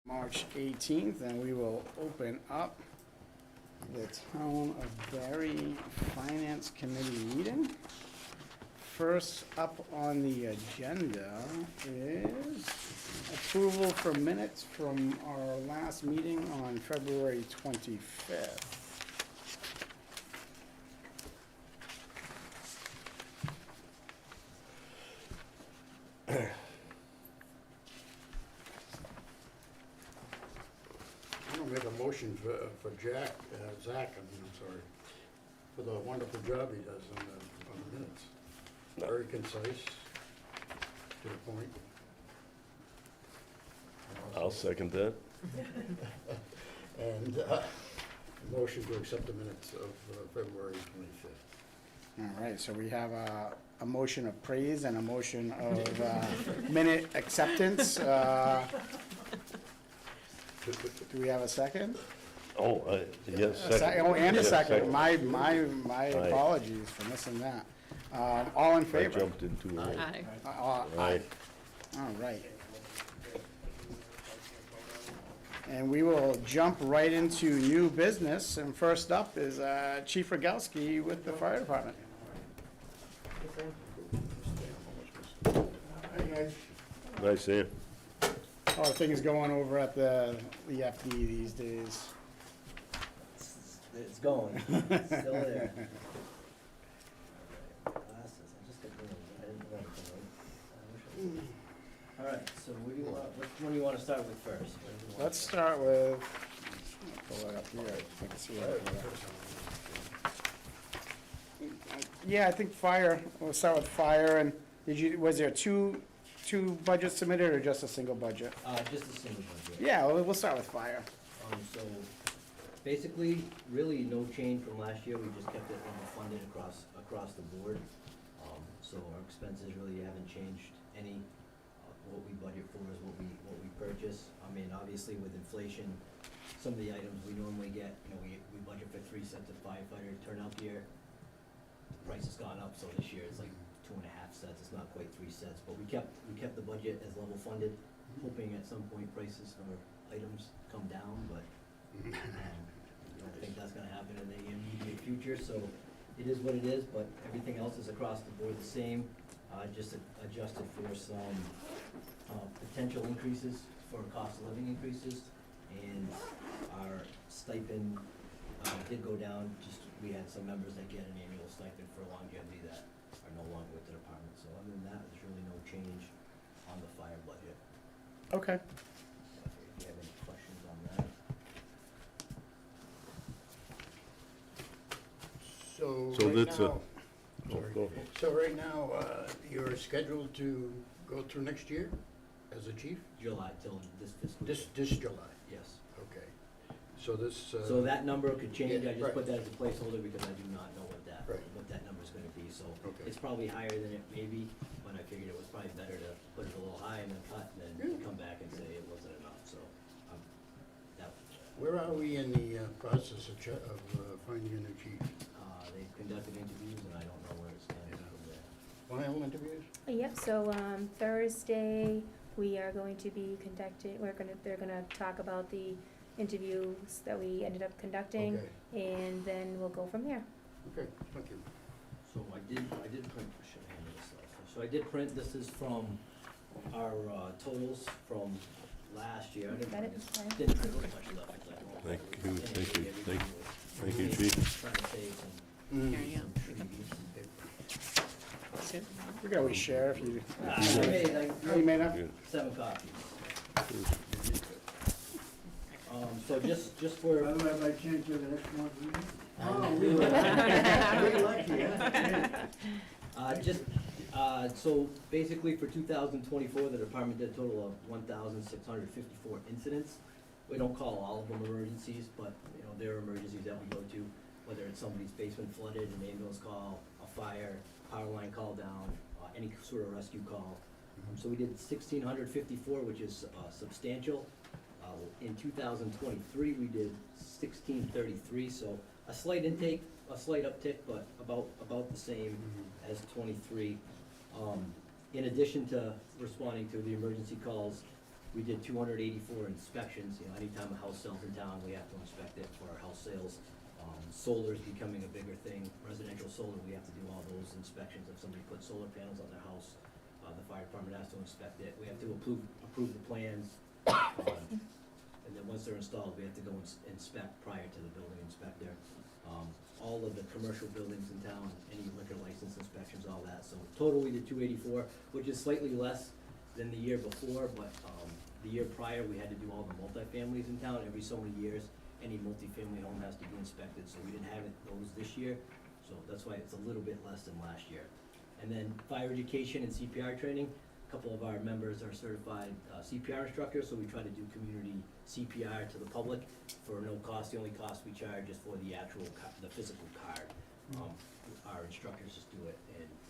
March 18th, and we will open up the Town of Barre Finance Committee meeting. First up on the agenda is approval for minutes from our last meeting on February 25th. I'm gonna make a motion for Zach, I'm sorry, for the wonderful job he does on the minutes. Very concise, to the point. I'll second that. And motion to accept the minutes of February 25th. All right, so we have a motion of praise and a motion of minute acceptance. Do we have a second? Oh, yes, Oh, and a Yes, second. My apologies for missing that. All in I favor? jumped into it. Aye. Aye. All right. And we will jump right into new business, and first up is Chief Rogalski with the fire department. Hi, guys. Nice, Sam. How are things going over at the FD these days? It's going. It's still there. Glasses. I just got those. I didn't want to. All right. So what do you want? Which one do you want to start with first? What do you want? Let's start with, pull it up here, I can see it. Yeah, I think fire, we'll start with fire, and was there two budgets submitted, or just a single budget? Just a single budget. Yeah, we'll start with fire. So basically, really no change from last year. We just kept it level funded across the board. So our expenses really haven't changed any. What we budget for is what we purchase. I mean, obviously with inflation, some of the items we normally get, we budget for 3 sets of firefighter turnout gear. The price has gone up, so this year it's like 2.5 sets. It's not quite 3 sets, but we kept the budget as level funded, hoping at some point prices for items come down, but I don't think that's gonna happen in the immediate future, so it is what it is, but everything else is across the board the same. Just adjusted for some potential increases for cost of living increases, and our stipend did go down. Just we had some members that get an annual stipend for longevity that are no longer with the department. So other than that, there's really no change on the fire budget. Okay. So if you have any questions on that. So So right that's now, Oh, sorry. go ahead. So right now, you're scheduled to go through next year as a chief? July till this fiscal year. This July, Yes. okay. So this. So that number could change. yeah, I just right. put that as a placeholder because I do not know Right. what that number's gonna be. So Okay. it's probably higher than it may be, but I figured it was probably better to put it a little high and then cut and then Yeah. come back and say it wasn't enough, so, that, Where are we in the process of finding a new chief? they've conducted interviews and I don't know where it stands from there. Final interviews? Yep, so Thursday, we are going to be conducting, they're gonna talk about the interviews that we ended up conducting, Okay, and then we'll go from there. okay, thank you. So I did print, I should hand this off. So I did print, this is from our totals from last year. I didn't Got it? print this- Fine. didn't print as much left as I wanted. Thank you, And thank you, everything thank was- you, Chief. Trying to save some Here you some trees. We can always share if you, I made like oh, you made up? Yeah. 7 copies. So just for. By the way, I change to the next one, So basically for 2024, the department did a total of 1,654 incidents. We don't call all of them emergencies, but there are emergencies that we go to, whether it's somebody's basement flooded, an ambulance call, a fire, power line call down, any sort of rescue call. So we did 1,654, which is substantial. In 2023, we did 1,633, so a slight intake, a slight uptick, but about the same as 23. In addition to responding to the emergency calls, We did 284 inspections. You know, anytime a house sells in town, we have to inspect it for our house sales. Solar is becoming a bigger thing. Residential solar, we have to do all those inspections. If somebody puts solar panels on their house, the fire department has to inspect it. We have to approve the plans. And then once they're installed, we have to go inspect prior to the building inspector. All of the commercial buildings in town, any liquor license inspections, all that. So total, we did 284, which is slightly less than the year before, but the year prior, we had to do all the multifamilies in town. Every so many years, any multifamily home has to be inspected, so we didn't have those this year. So that's why it's a little bit less than last year. And then fire education and CPR training. A couple of our members are certified CPR instructors, so we try to do community CPR to the public for no cost. The only cost we charge is for the actual, the physical card. Our instructors just do it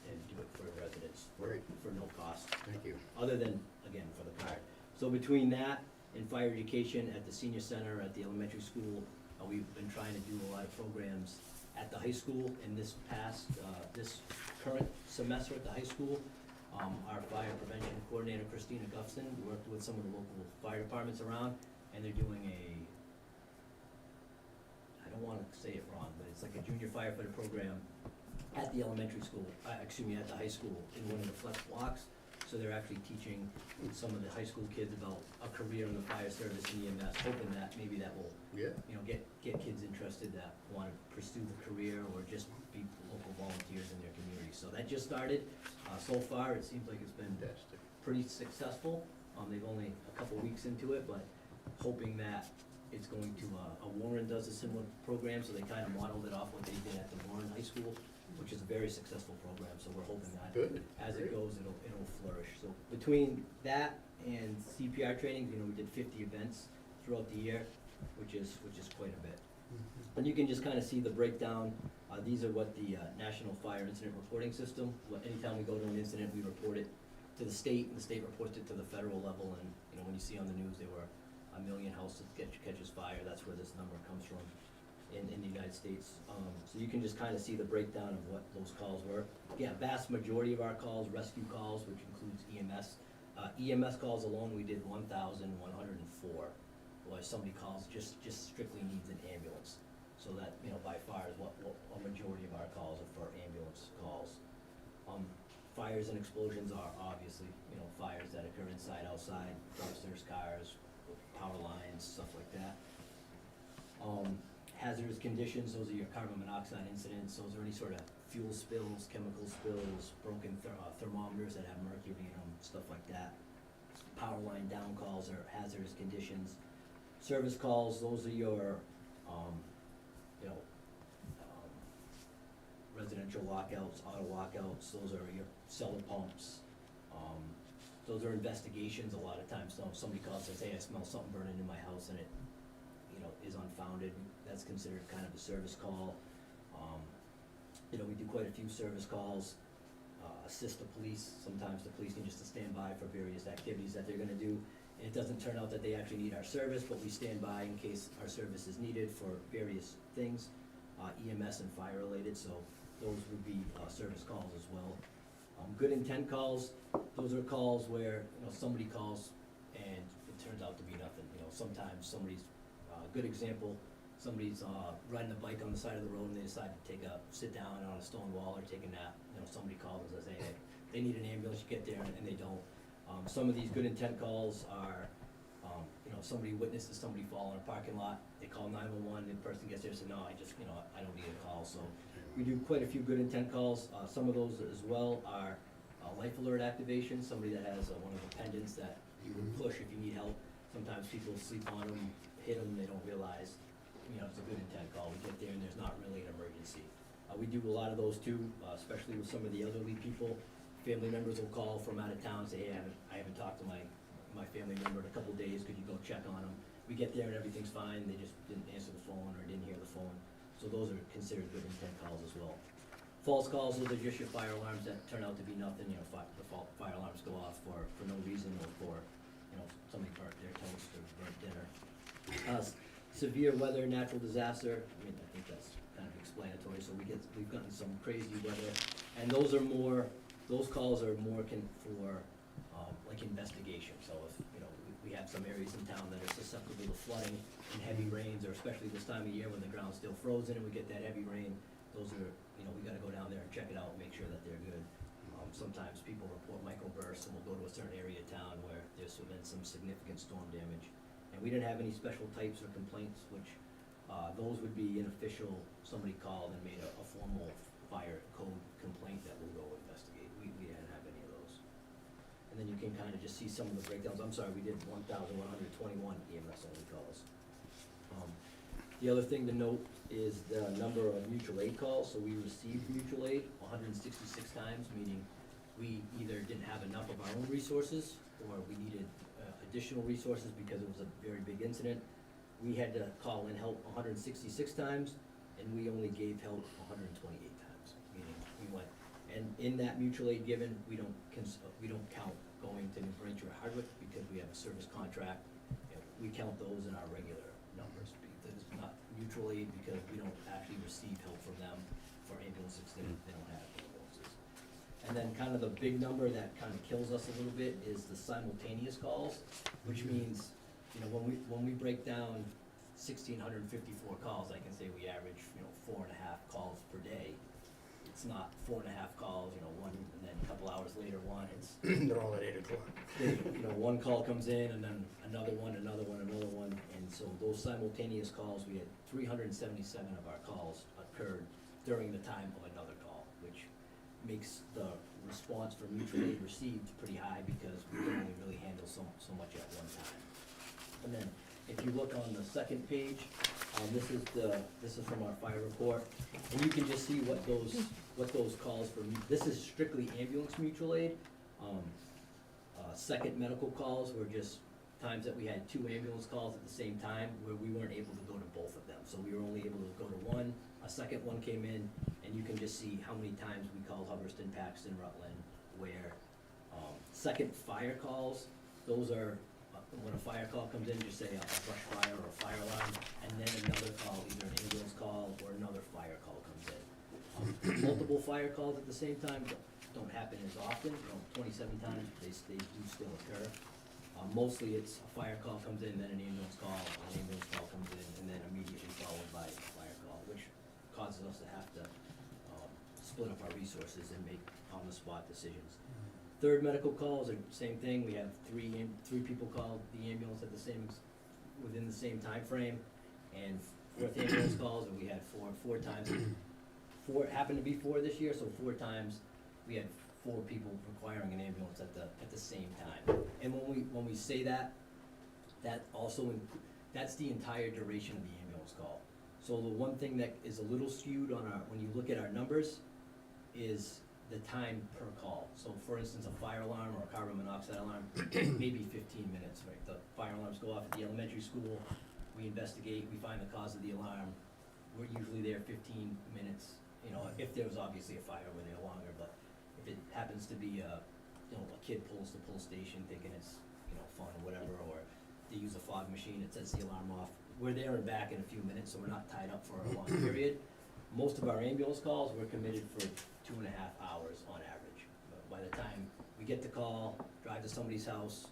and do it for residents Great. for no cost, Thank you. other than, again, for the card. So between that and fire education at the senior center, at the elementary school, we've been trying to do a lot of programs at the high school. In this current semester at the high school, our fire prevention coordinator, Christina Guffson, worked with some of the local fire departments around, and they're doing I don't wanna say it wrong, but it's like a junior firefighter program at the elementary school, at the high school, in one of the flex blocks. So they're actually teaching some of the high school kids about a career in the fire service and EMS, hoping that maybe that will, Yeah. you know, get kids interested that wanna pursue the career or just be local volunteers in their community. So that just started. So far, it seems like it's been Fantastic. pretty successful. They've only a couple weeks into it, but hoping that it's going to, Warren does a similar program, so they kind of modeled it off what they did at the Warren High School, which is a very successful program, so we're hoping that Good. as Great. it goes, it'll flourish. So between that and CPR training, you know, we did 50 events throughout the year, which is quite a bit. And you can just kind of see the breakdown. These are what the National Fire Incident Reporting System, anytime we go to an incident, we report it to the state, and the state reports it to the federal level. And, you know, when you see on the news, there were 1 million houses catches fire, that's where this number comes from in the United States. So you can just kind of see the breakdown of what those calls were. Yeah, vast majority of our calls, rescue calls, which includes EMS. EMS calls alone, we did 1,104. Well, somebody calls, just strictly needs an ambulance. So that, you know, by far is what a majority of our calls are for, ambulance calls. Fires and explosions are obviously, you know, fires that occur inside, outside, dumpsters, cars, power lines, stuff like that. Hazardous conditions, those are your carbon monoxide incidents, those are any sort of fuel spills, chemical spills, broken thermometers that have mercury in them, stuff like that. Power line down calls are hazardous conditions. Service calls, those are your, you know, residential lockouts, auto lockouts, those are your cellar pumps. Those are investigations a lot of times. So if somebody calls and says, hey, I smell something burning in my house, and it, you know, is unfounded, that's considered kind of a service call. You know, we do quite a few service calls, assist the police. Sometimes the police need just to stand by for various activities that they're gonna do. And it doesn't turn out that they actually need our service, but we stand by in case our service is needed for various things, EMS and fire related, so those would be service calls as well. Good intent calls, those are calls where, you know, somebody calls and it turns out to be nothing. You know, sometimes somebody's, good example, somebody's riding a bike on the side of the road and they decide to sit down on a stone wall or take a nap. You know, somebody calls and says, hey, they need an ambulance, you get there, and they don't. Some of these good intent calls are, you know, somebody witnesses somebody fall in a parking lot, they call 911, the person gets there and says, no, I don't need a call. So we do quite a few good intent calls. Some of those as well are life alert activation, somebody that has one of the pendants that you would push if you need help. Sometimes people sleep on them, hit them, they don't realize, you know, it's a good intent call. We get there and there's not really an emergency. We do a lot of those too, especially with some of the elderly people. Family members will call from out of town and say, hey, I haven't talked to my family member in a couple days, could you go check on them? We get there and everything's fine, they just didn't answer the phone or didn't hear the phone. So those are considered good intent calls as well. False calls, those are just your fire alarms that turn out to be nothing. You know, the fire alarms go off for no reason, or for, you know, somebody burnt their toast or burnt dinner. Severe weather, natural disaster, I mean, I think that's kind of explanatory. So we've gotten some crazy weather, and those calls are more for like investigation. So if, you know, we have some areas in town that are susceptible to flooding and heavy rains, or especially this time of year when the ground's still frozen and we get that heavy rain. Those are, we gotta go down there and check it out, and make sure that they're good. Sometimes people report microbursts, and we'll go to a certain area of town where there's been some significant storm damage. And we didn't have any special types or complaints, which, those would be an official, somebody called and made a formal fire code complaint that we'll go investigate. We didn't have any of those. And then you can kind of just see some of the breakdowns. I'm sorry, we did 1,121 EMS only calls. The other thing to note is the number of mutual aid calls. So we received mutual aid 166 times, meaning we either didn't have enough of our own resources, or we needed additional resources because it was a very big incident. We had to call in help 166 times, and we only gave help 128 times, meaning we went. And in that mutual aid given, we don't count going to New Braintree or Hardwick, because we have a service contract. We count those in our regular numbers, because it's not mutual aid, because we don't actually receive help from them for ambulances, they don't have ambulances. And then kind of the big number that kind of kills us a little bit is the simultaneous calls, which means, when we break down 1,654 calls, I can say we average, 4.5 calls per day. It's not 4.5 calls, one, and then a couple hours later, one, it's, They're all at 8 o'clock. one call comes in, and then another one, and so those simultaneous calls, we had 377 of our calls occurred during the time of another call, which makes the response for mutual aid received pretty high, because we can only really handle so much at one time. And then, if you look on the second page, this is from our fire report, and you can just see what those calls for, this is strictly ambulance mutual aid. Second medical calls were just times that we had 2 ambulance calls at the same time, where we weren't able to go to both of them. So we were only able to go to one, a second one came in, and you can just see how many times we called Hubbardston, Paxton, Rutland, where, second fire calls, those are, when a fire call comes in, just say a brush fire or a fire alarm, and then another call, either an ambulance call or another fire call comes in. Multiple fire calls at the same time don't happen as often, 27 times, but they do still occur. Mostly it's a fire call comes in, then an ambulance call comes in, and then immediately followed by a fire call, which causes us to have to split up our resources and make on-the-spot decisions. Third medical calls are the same thing. We have three people called the ambulance at within the same time frame, and fourth ambulance calls, and we had four times. It happened to be 4 this year, so 4 times we had 4 people requiring an ambulance at the same time. And when we say that also that's the entire duration of the ambulance call. So the one thing that is a little skewed on when you look at our numbers is the time per call. So for instance, a fire alarm or a carbon monoxide alarm, maybe 15 minutes, right? The fire alarms go off at the elementary school, we investigate, we find the cause of the alarm. We're usually there 15 minutes, if there was obviously a fire, we're there longer, but if it happens to be a kid pulls the pull station thinking it's, fun or whatever, or they use a fog machine, it sets the alarm off, we're there and back in a few minutes, so we're not tied up for a long period. Most of our ambulance calls, we're committed for 2.5 hours on average. But by the time we get the call, drive to somebody's house,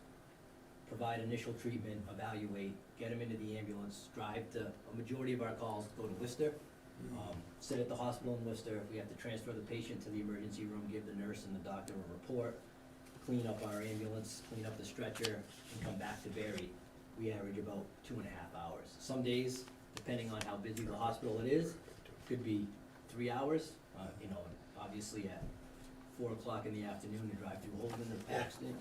provide initial treatment, evaluate, get them into the ambulance, drive to, a majority of our calls go to Worcester, sit at the hospital in Worcester. We have to transfer the patient to the emergency room, give the nurse and the doctor a report, clean up our ambulance, clean up the stretcher, and come back to Barre. We average about 2.5 hours. Some days, depending on how busy the hospital it is, could be 3 hours. Obviously at 4 o'clock in the afternoon to drive through Holden or Paxton,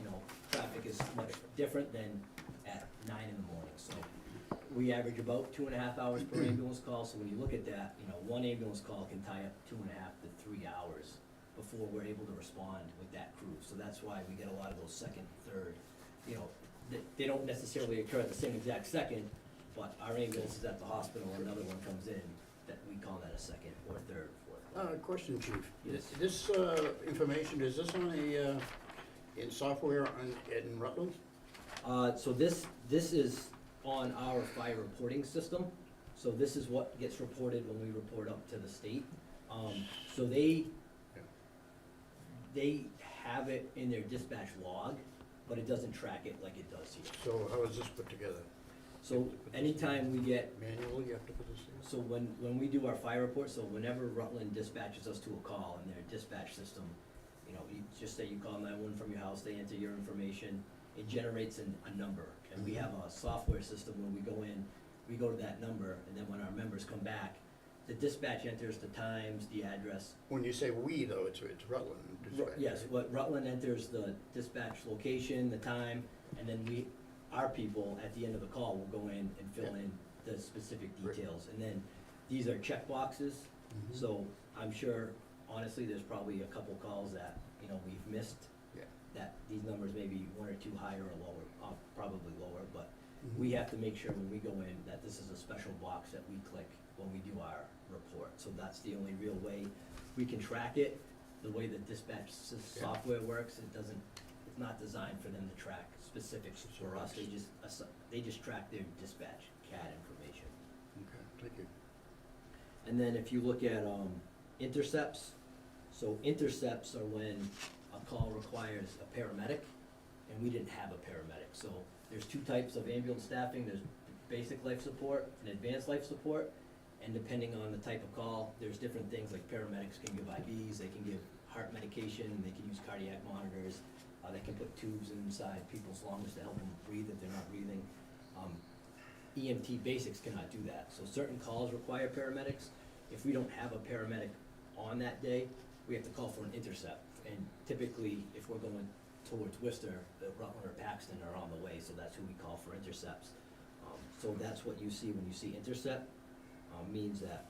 traffic is much different than at 9 in the morning. So we average about 2.5 hours per ambulance call. So when you look at that, one ambulance call can tie up 2.5 to 3 hours before we're able to respond with that crew. So that's why we get a lot of those second, third, they don't necessarily occur at the same exact second, but our ambulance is at the hospital, another one comes in, that we call that a second or third, fourth. Question, Chief. Yes. This information, is this on in software in Rutland? So this is on our fire reporting system. So this is what gets reported when we report up to the state. So they have it in their dispatch log, but it doesn't track it like it does here. So how is this put together? So anytime we get, Manually, you have to put this in? so when we do our fire report, so whenever Rutland dispatches us to a call in their dispatch system, you know, you just say you call 911 from your house, they enter your information, it generates a number. And we have a software system when we go in, we go to that number, and then when our members come back, the dispatch enters the times, the address. When you say "we," though, it's Rutland dispatch. Yes, what Rutland enters the dispatch location, the time, and then our people, at the end of the call, will go in and fill in the specific Great. details. And then, these are check boxes, Mhm. so I'm sure, honestly, there's probably a couple calls that, you know, we've missed, Yeah. that these numbers may be one or two higher or lower, probably lower, but Mhm. we have to make sure when we go in that this is a special box that we click when we do our report. So that's the only real way we can track it. The way the dispatch software works, it's not designed for them to track specifics for us. They just track their dispatch CAD information. Okay, thank you. And then if you look at intercepts, so intercepts are when a call requires a paramedic, and we didn't have a paramedic. So there's two types of ambulance staffing, there's basic life support and advanced life support, and depending on the type of call, there's different things, like paramedics can give IVs, they can give heart medication, they can use cardiac monitors, they can put tubes inside people's lungs to help them breathe if they're not breathing. EMT basics cannot do that, so certain calls require paramedics. If we don't have a paramedic on that day, we have to call for an intercept. And typically, if we're going towards Worcester, Rutland or Paxton are on the way, so that's who we call for intercepts. So that's what you see when you see intercept, means that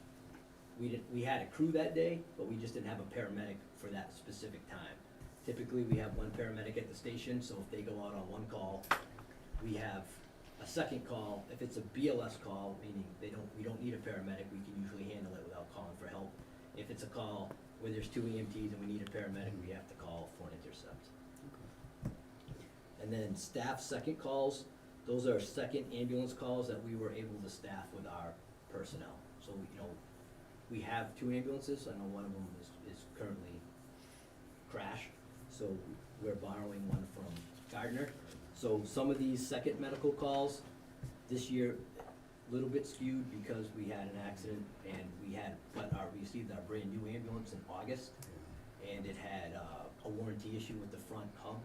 we had a crew that day, but we just didn't have a paramedic for that specific time. Typically, we have one paramedic at the station, so if they go out on one call, we have a second call. If it's a BLS call, meaning we don't need a paramedic, we can usually handle it without calling for help. If it's a call where there's two EMTs and we need a paramedic, we have to call for an intercept. And then staff second calls, those are second ambulance calls that we were able to staff with our personnel. So, you know, we have two ambulances, I know one of them is currently crashed, so we're borrowing one from Gardner. So some of these second medical calls this year, a little bit skewed because we had an accident and we received our brand new ambulance in August, and it had a warranty issue with the front hub,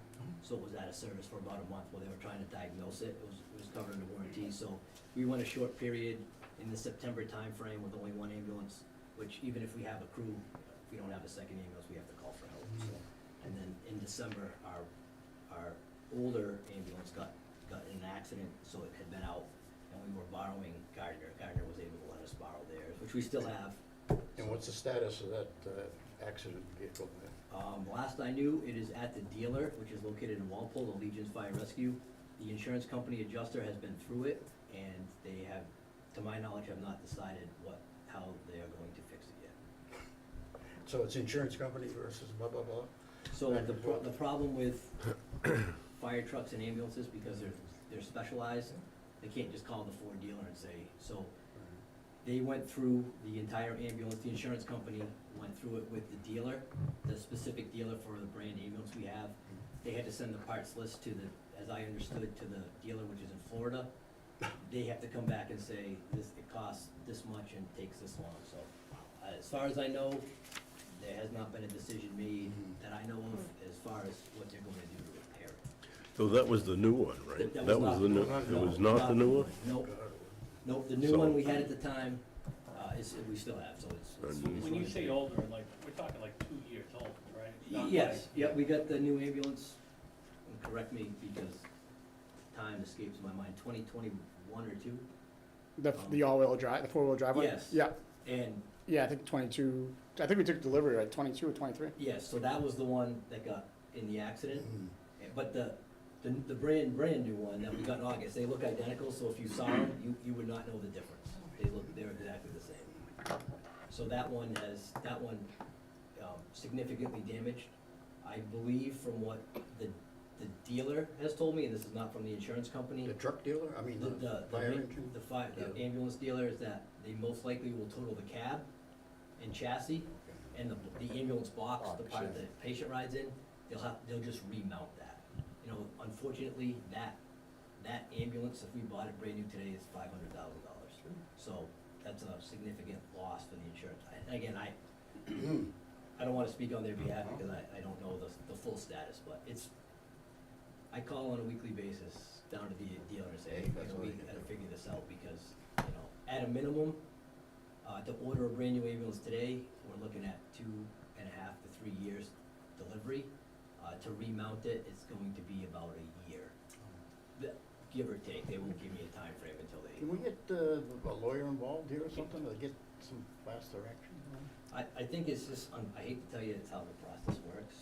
so it was out of service for about a month while they were trying to diagnose it. It was covered under warranty, so we went a short period in the September timeframe with only one ambulance, which even if we have a crew, if we don't have a second ambulance, we have to call for help, so. And then in December, our older ambulance got in an accident, so it had been out, and we were borrowing Gardner. Gardner was able to let us borrow theirs, which we still have. And what's the status of that accident vehicle? Last I knew, it is at the dealer, which is located in Walpole, the Legion's Fire Rescue. The insurance company adjuster has been through it, and they have, to my knowledge, have not decided how they are going to fix it yet. So it's insurance company versus blah, blah, blah? So the problem with fire trucks and ambulances, because they're specialized, they can't just call the Ford dealer and say, so they went through the entire ambulance, the insurance company went through it with the dealer, the specific dealer for the brand ambulance we have. They had to send the parts list to as I understood, to the dealer, which is in Florida. They have to come back and say, it costs this much and takes this long, so. As far as I know, there has not been a decision made that I know of as far as what they're gonna do to repair it. So that was the new one, right? That That was was the new, not- it was not the new one? Nope, God, nope, the new So- one we had at the time, we still have, so it's. And- When you say older, like, we're talking like 2 years old, right? Not Yes, like- yep, we got the new ambulance, and correct me because time escapes my mind, 2021 or 2? The all-wheel drive, the four-wheel drive one? Yes. Yeah, And, yeah, I think 22, I think we took delivery like 22 or 23. yes, so that was the one that got in the accident. Mhm. But the brand new one that we got in August, they look identical, so if you saw them, you would not know the difference. They're exactly the same. So that one significantly damaged. I believe from what the dealer has told me, and this is not from the insurance company. The truck dealer, I mean, the fire engine? The Yeah. ambulance dealer is that they most likely will total the cab and chassis, and the ambulance box, the part that the patient rides in, they'll just remount that. you know, unfortunately, that ambulance, if we bought it brand new today, is $500,000. So that's a significant loss for the insurance. And again, I don't wanna speak on their behalf because I don't know the full status, but I call on a weekly basis down to the dealer and say, hey, That's we what I gotta do. figure this out because, you know, at a minimum, to order a brand new ambulance today, we're looking at 2.5 to 3 years delivery. To remount it, it's going to be about a year, give or take. They won't give me a time frame until they. Can we get a lawyer involved here or something to get some fast direction? I think it's just, I hate to tell you, it's how the process works.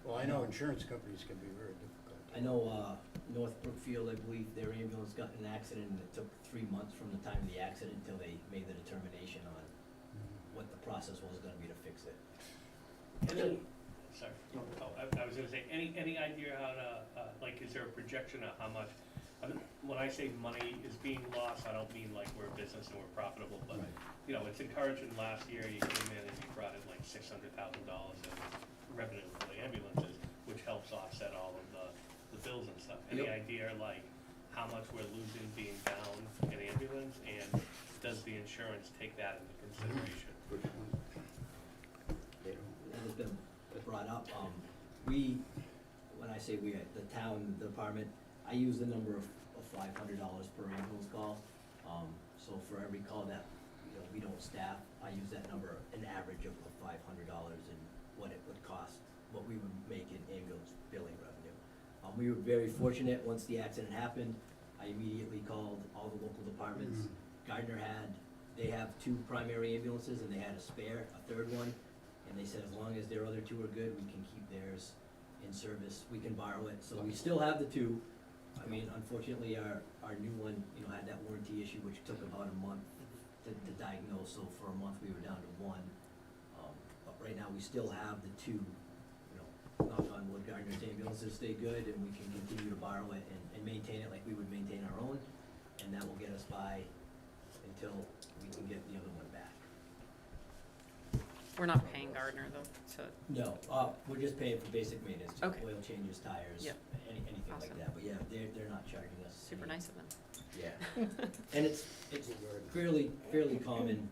Well, I know insurance companies can be very difficult. I know, North Brookfield, I believe, their ambulance got in an accident and it took 3 months from the time of the accident until they made the determination on what the process was gonna be to fix it. Any, sorry, I was gonna say, any idea how to, like, is there a projection of how much, when I say money is being lost, I don't mean like we're a business and we're profitable, but, Right. you know, it's encouraging. Last year, you came in and you brought in like $600,000 in revenue for the ambulances, which helps offset all of the bills and stuff. Any Yep. idea, like, how much we're losing being down in ambulance, and does the insurance take that into consideration? Good point. They don't. That has been brought up. When I say we, the town, the department, I use the number of $500 per ambulance call. So for every call that, you know, we don't staff, I use that number, an average of $500 and what it would cost, what we would make in ambulance billing revenue. We were very fortunate, once the accident happened, I immediately called all the local departments. Gardner they have 2 primary ambulances and they had a spare, a third one. And they said as long as their other 2 are good, we can keep theirs in service, we can borrow it. So we still have the 2. I mean, unfortunately, our new one, you know, had that warranty issue, which took about a month to diagnose. So for a month, we were down to 1. But right now, we still have the 2, you know, knock on wood, Gardner's ambulances stay good and we can continue to borrow it and maintain it like we would maintain our own. And that will get us by until we can get the other one back. We're not paying Gardner though, so, No, we're just paying for basic maintenance, Okay. oil changes, tires, Yep. anything like Awesome. that. But yeah, they're not charging us. super any- nice of them. Yeah, and it's fairly common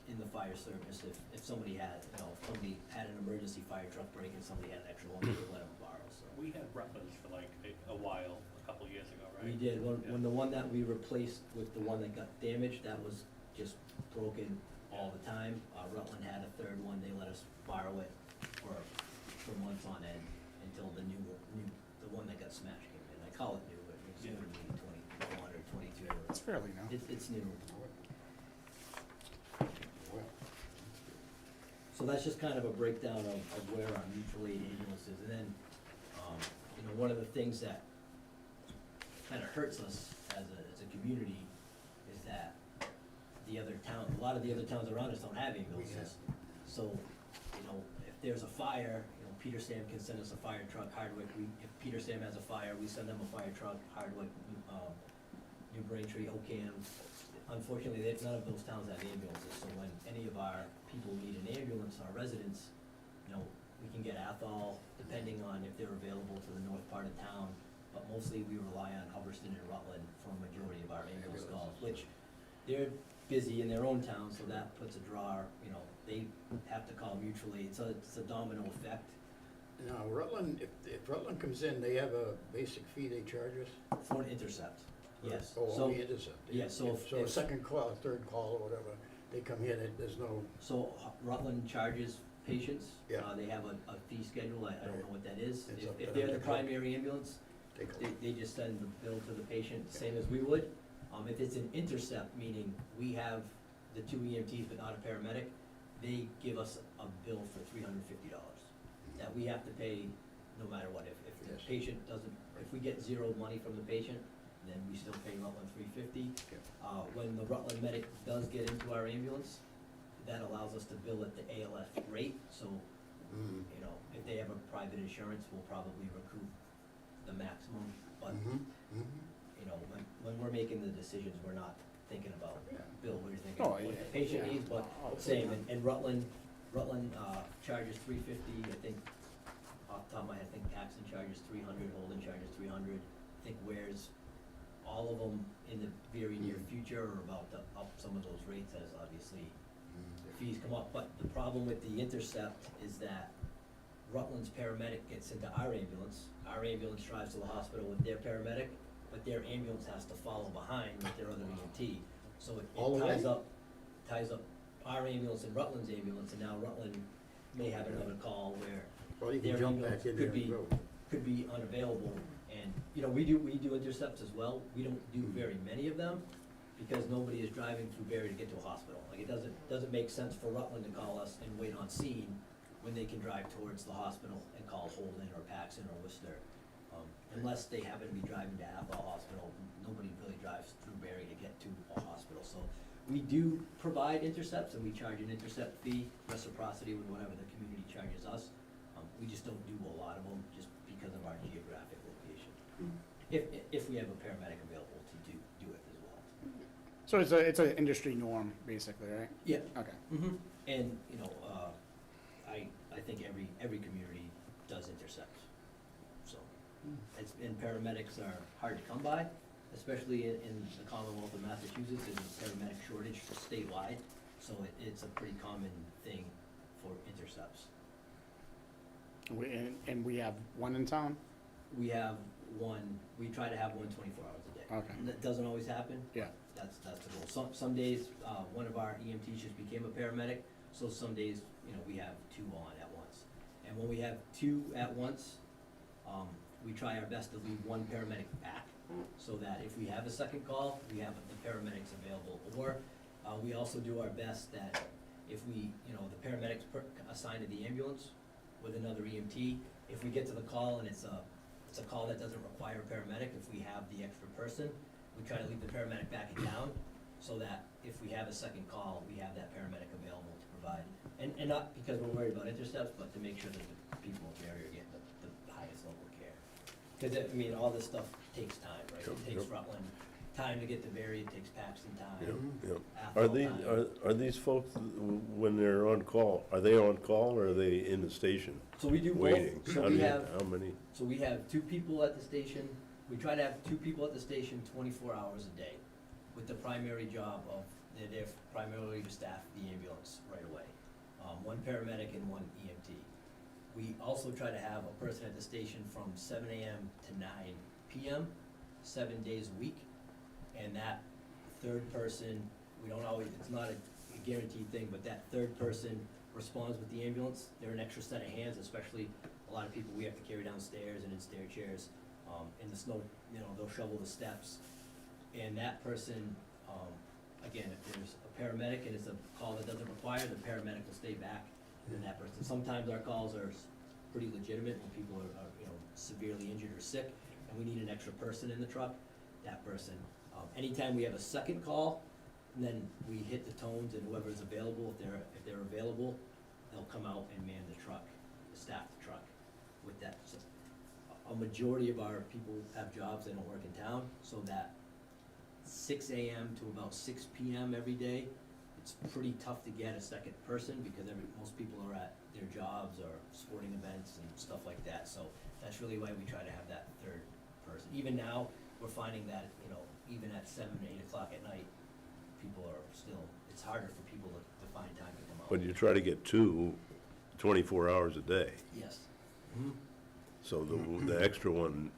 in the fire service if somebody had, you know, if somebody had an emergency fire truck break and somebody had an extra one, we would let them borrow, so. We had Rutland's for like a while, a couple years ago, right? We did, Yeah. when the one that we replaced with the one that got damaged, that was just broken all the time. Rutland had a third one, they let us borrow it for months on end until the one that got smashed came in. I call it new, but it's Yeah. maybe 21 or 22. It's fairly new. It's new. Well, So that's just kind of a breakdown of where our mutual aid ambulance is. And then, you know, one of the things that kind of hurts us as a community is that a lot of the other towns around us don't have ambulances. So, you know, if there's a fire, you know, Peter Sam can send us a fire truck, Hardwick, if Peter Sam has a fire, we send them a fire truck, Hardwick, New Braintree, Ocam. Unfortunately, none of those towns have ambulances, so when any of our people need an ambulance, our residents, you know, we can get Athol, depending on if they're available to the north part of town, but mostly we rely on Hubbardston and Rutland for a majority of our ambulance calls, which they're busy in their own town, so that puts a draw, you know, they have to call mutual aid, so it's a domino effect. now Rutland, if Rutland comes in, they have a basic fee they charge us? For an intercept, yes. Oh, So- only intercept? yeah, so So a second call, a third call or whatever, they come here, there's no, So Rutland charges patients. Yeah. They have a fee schedule, I don't know what that is. It's up to If them they're to the call. primary ambulance, they go. they just send the bill to the patient, same as we would. If it's an intercept, meaning we have the 2 EMTs but not a paramedic, they give us a bill for $350 that we have to pay no matter what. If the Yes. patient doesn't, if we get 0 money from the patient, then we still pay Rutland $350. When the Rutland medic does get into our ambulance, that allows us to bill at the ALF rate, so, Mhm. you know, if they have a private insurance, we'll probably recoup the maximum, but, Mhm. Mhm. you know, when we're making the decisions, we're not thinking about, Yeah. Bill, we're thinking Oh, what yeah, the patient yeah. needs, but Oh, same, yeah. and Rutland charges $350, I think, off the top of my head, I think Paxton charges 300, Holden charges 300. I think Ware's, all of them in the very near future are about to up some of those rates as obviously the fees come up. But the problem with the Intercept is that Rutland's paramedic gets into our ambulance drives to the hospital with their paramedic, but their ambulance has to follow behind with their other EMT. So All it the way? ties up our ambulance and Rutland's ambulance, and now Rutland may have another call where Well, you their can jump ambulance back in there could and be, go. could be unavailable. And, you know, we do intercepts as well. We don't do very many of them because nobody is driving through Barre to get to a hospital. Like, it doesn't make sense for Rutland to call us and wait on scene when they can drive towards the hospital and call Holden or Paxton or Worcester. Unless they happen to be driving to Athol Hospital, nobody really drives through Barre to get to a hospital. So we do provide intercepts, and we charge an intercept fee, reciprocity with whatever the community charges us. We just don't do a lot of them just because of our geographic location. If we have a paramedic available to do it as well. So it's an industry norm, basically, right? Yeah. Okay. Mm-hmm. And, you know, I think every community does intercepts. So, and paramedics are hard to come by, especially in the Commonwealth of Massachusetts. There's a paramedic shortage statewide, so it's a pretty common thing for intercepts. And we have one in town? We have one, we try to have one 24 hours a day. Okay. And that doesn't always happen. Yeah. That's the goal. Some days, one of our EMTs just became a paramedic, so some days, you know, we have two on at once. And when we have two at once, we try our best to leave one paramedic back, so that if we have a second call, we have the paramedics available. Or, we also do our best that if we, you know, the paramedics assigned to the ambulance with another EMT, if we get to the call and it's a call that doesn't require a paramedic, if we have the extra person, we try to leave the paramedic back in town, so that if we have a second call, we have that paramedic available to provide. And not because we're worried about intercepts, but to make sure that the people in Barre are getting the highest level of care. Because, I mean, all this stuff takes time, right? Yep, It takes yep. Rutland time to get to Barre, it takes Paxton Yeah, time. yeah. Athol Are these, time. are these folks, when they're on call, are they on call or are they in the station So we do both. waiting? So How we many- have, How many? so we have 2 people at the station. We try to have 2 people at the station 24 hours a day, with the primary job of, they're primarily to staff the ambulance right away. 1 paramedic and 1 EMT. We also try to have a person at the station from 7 AM to 9 PM, 7 days a week. And that third person, we don't always, it's not a guaranteed thing, but that third person responds with the ambulance. They're an extra set of hands, especially a lot of people we have to carry downstairs and in stair chairs. In the snow, you know, they'll shovel the steps. And that person, again, if there's a paramedic and it's a call that doesn't require, the paramedic will stay back. And then that person, sometimes our calls are pretty legitimate when people are, you know, severely injured or sick, and we need an extra person in the truck, that person. Anytime we have a second call, and then we hit the tones, and whoever's available, if they're available, they'll come out and man the truck, staff the truck with that. So a majority of our people have jobs, they don't work in town, so that 6 AM to about 6 PM every day, it's pretty tough to get a second person, because most people are at their jobs or sporting events and stuff like that. So that's really why we try to have that third person. Even now, we're finding that, you know, even at 7, 8 o'clock at night, people are still, it's harder for people to find time to come out. But you try to get 2 24 hours a day. Yes. Mhm. So the extra one,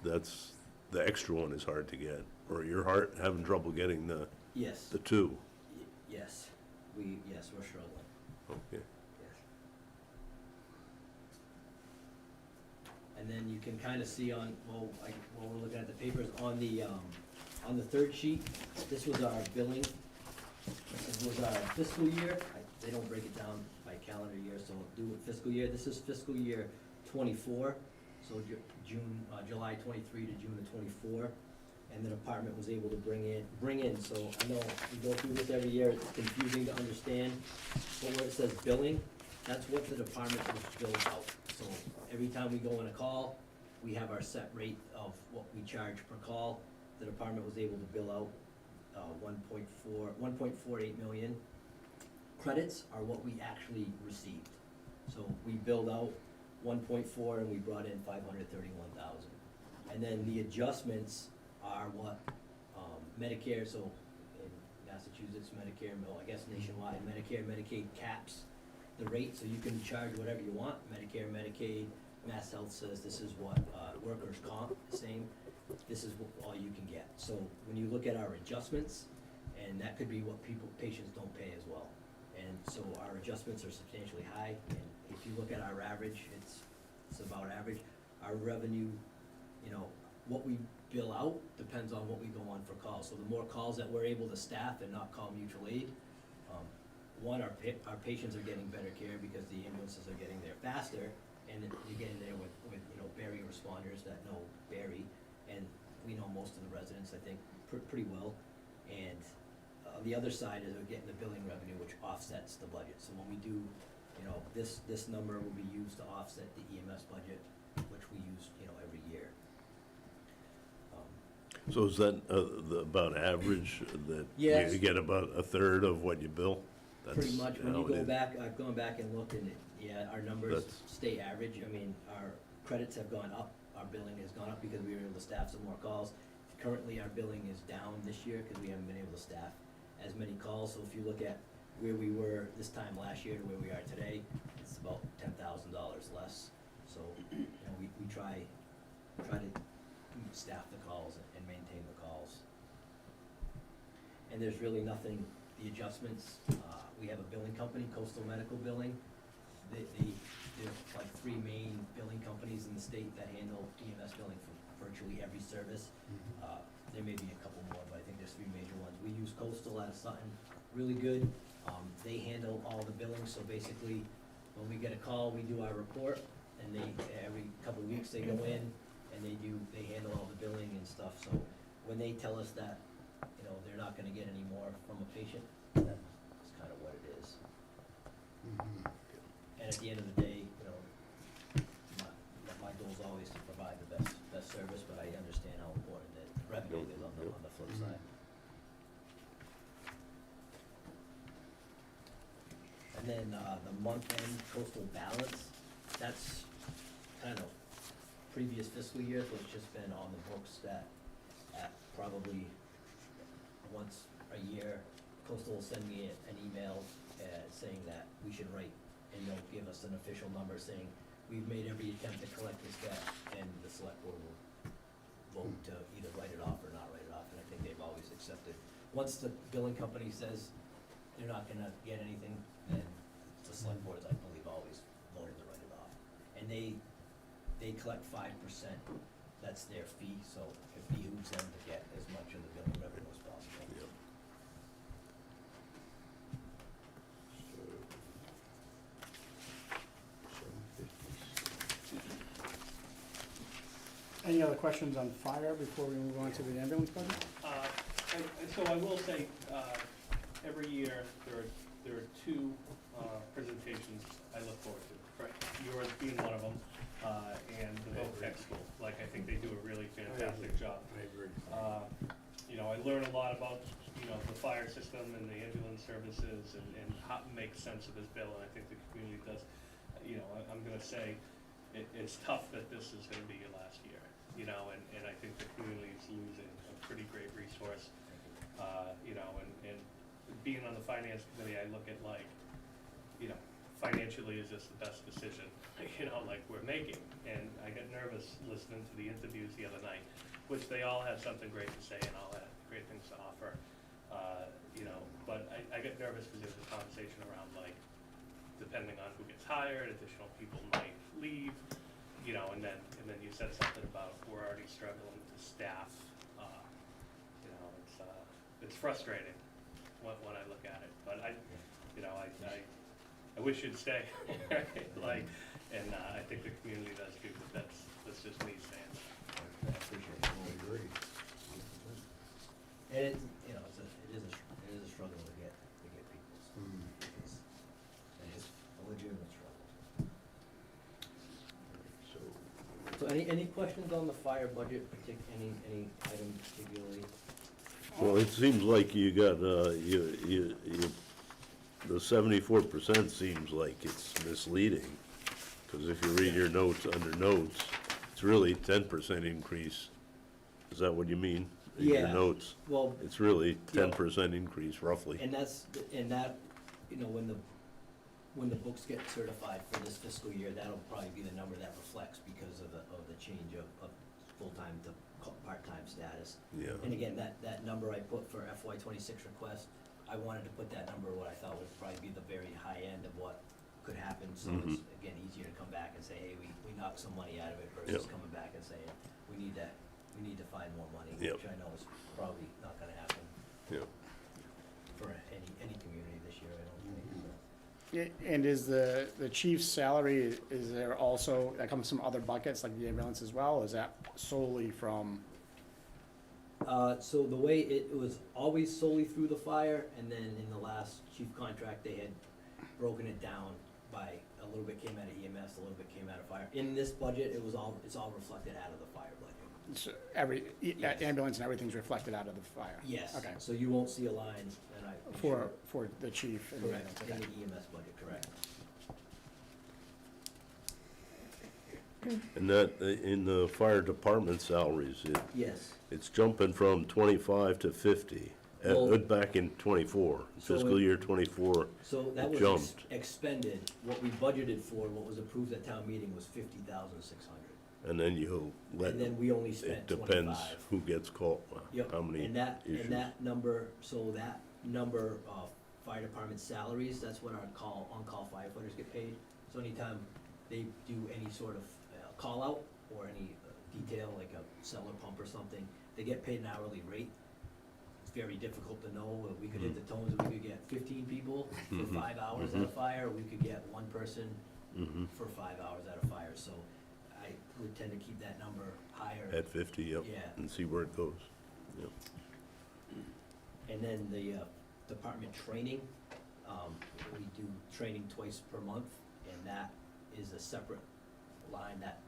that's, the extra one is hard to get. Or you're having trouble getting the Yes. 2. Yes. Yes, we're struggling. Okay. Yes. And then you can kind of see on, while we're looking at the papers, on the third sheet, this was our billing, this was our fiscal year. They don't break it down by calendar year, so we'll do it fiscal year. This is fiscal year 24, so July 23 to June of 24. And the department was able to bring in, so I know we go through this every year, it's confusing to understand, but where it says billing, that's what the department was billed out. So every time we go on a call, we have our set rate of what we charge per call. The department was able to bill out 1.48 million. Credits are what we actually received. So we billed out 1.4, and we brought in 531,000. And then the adjustments are what Medicare, so in Massachusetts, Medicare, well, I guess nationwide, Medicare, Medicaid caps the rate, so you can charge whatever you want. Medicare, Medicaid, Mass Health says this is what, workers' comp, same, this is all you can get. So when you look at our adjustments, and that could be what patients don't pay as well. And so our adjustments are substantially high, and if you look at our average, it's about average. Our revenue, you know, what we bill out depends on what we go on for calls. So the more calls that we're able to staff and not call mutual aid, one, our patients are getting better care because the ambulances are getting there faster, and you're getting there with, you know, Barre responders that know Barre, and we know most of the residents, I think, pretty well. And the other side is we're getting the billing revenue, which offsets the budget. So when we do, you know, this number will be used to offset the EMS budget, which we use, you know, every year. So is that about average, that Yes. you get about a third of what you bill? Pretty much, when how you it go is. back, I've gone back and looked, and yeah, our numbers That's- stay average. I mean, our credits have gone up, our billing has gone up because we were able to staff some more calls. Currently, our billing is down this year because we haven't been able to staff as many calls. So if you look at where we were this time last year to where we are today, it's about $10,000 less. So, you know, we try to staff the calls and maintain the calls. And there's really nothing, the adjustments, we have a billing company, Coastal Medical Billing. There's like 3 main billing companies in the state that handle EMS billing for virtually every service. There may be a couple more, but I think there's 3 major ones. We use Coastal out of Sutton, really good. They handle all the billing, so basically, when we get a call, we do our report, and every couple of weeks, they go in, and they handle all the billing and stuff. So when they tell us that, you know, they're not gonna get any more from a patient, that's kind of what it is. And at the end of the day, you know, my goal is always to provide the best service, but I understand how important that revenue is on the flip side. And then, the month-end coastal balance, that's kind of previous fiscal year, so it's just been on the books that at probably once a year, Coastal will send me an email saying that we should write, and they'll give us an official number saying, we've made every attempt to collect this debt, and the select board will vote to either write it off or not write it off, and I think they've always accepted. Once the billing company says they're not gonna get anything, then the select board is, I believe, always voted to write it off. And they collect 5%, that's their fee, so it behooves them to get as much of the billing revenue as possible. Yep. Any other questions on fire before we move on to the ambulance budget? And so I will say, every year, there are 2 presentations I look forward to, right? Yours being one of them, and the Voc Tech School. Like, I think they do a really fantastic job. I agree. You know, I learn a lot about, you know, the fire system and the ambulance services and how to make sense of this bill, and I think the community does. You know, I'm gonna say, it's tough that this is gonna be your last year, you know, and I think the community is losing a pretty great resource. You know, and being on the finance committee, I look at like, you know, financially, is this the best decision, you know, like we're making? And I got nervous listening to the interviews the other night, which they all had something great to say and all had great things to offer. You know, but I get nervous because there's a conversation around like, depending on who gets hired, additional people might leave, you know, and then you said something about we're already struggling to staff. You know, it's frustrating when I look at it, but I wish you'd stay, right? Like, and I think the community does too, but that's just me saying that. I appreciate it. I agree. And it, you know, it is a struggle to get people. It's a legitimate struggle. So any questions on the fire budget, any item particularly? Well, it seems like you got, the 74% seems like it's misleading. Because if you read your notes, under notes, it's really 10% increase. Is that what you mean? In your Yeah. notes? Well, It's really 10% increase roughly. and that, you know, when the books get certified for this fiscal year, that'll probably be the number that reflects because of the change of full-time to part-time status. Yeah. And again, that number I put for FY '26 request, I wanted to put that number what I thought would probably be the very high end of what could happen, so it's, again, easier to come back and say, hey, we knocked some money out of it versus Yep. coming back and saying, we need to find more money, Yep. which I know is probably not gonna happen Yeah. for any community this year, I don't think, so. And is the chief's salary, is there also, that comes from other buckets, like the ambulance as well, or is that solely from? So the way it was always solely through the fire, and then in the last chief contract, they had broken it down by, a little bit came out of EMS, a little bit came out of fire. In this budget, it's all reflected out of the fire budget. So Yes. ambulance and everything's reflected out of the fire? Yes, Okay, so you won't see a line, and I'm for sure- the chief and the correct, ambulance, in okay. the EMS budget, correct. And that, in the fire department salaries, Yes, it's jumping from 25 to 50. Well- Back in 24, So fiscal it- year 24. so that It was jumped. expended, what we budgeted for, what was approved at town meeting was 50,600. And then you let, And then we only it spent depends 25. who gets called, Yep, how many and that issues. number, so that number of fire department salaries, that's what our on-call firefighters get paid. So anytime they do any sort of call-out or any detail, like a cellar pump or something, they get paid an hourly rate. It's very difficult to know, we could hit the tones, we could get 15 people for 5 hours at a fire, we could get one person Mhm. for 5 hours at a fire, so I would tend to keep that number higher. At 50, yep, Yeah. and see where it goes. Yep. And then the department training, we do training twice per month, and that is a separate line, that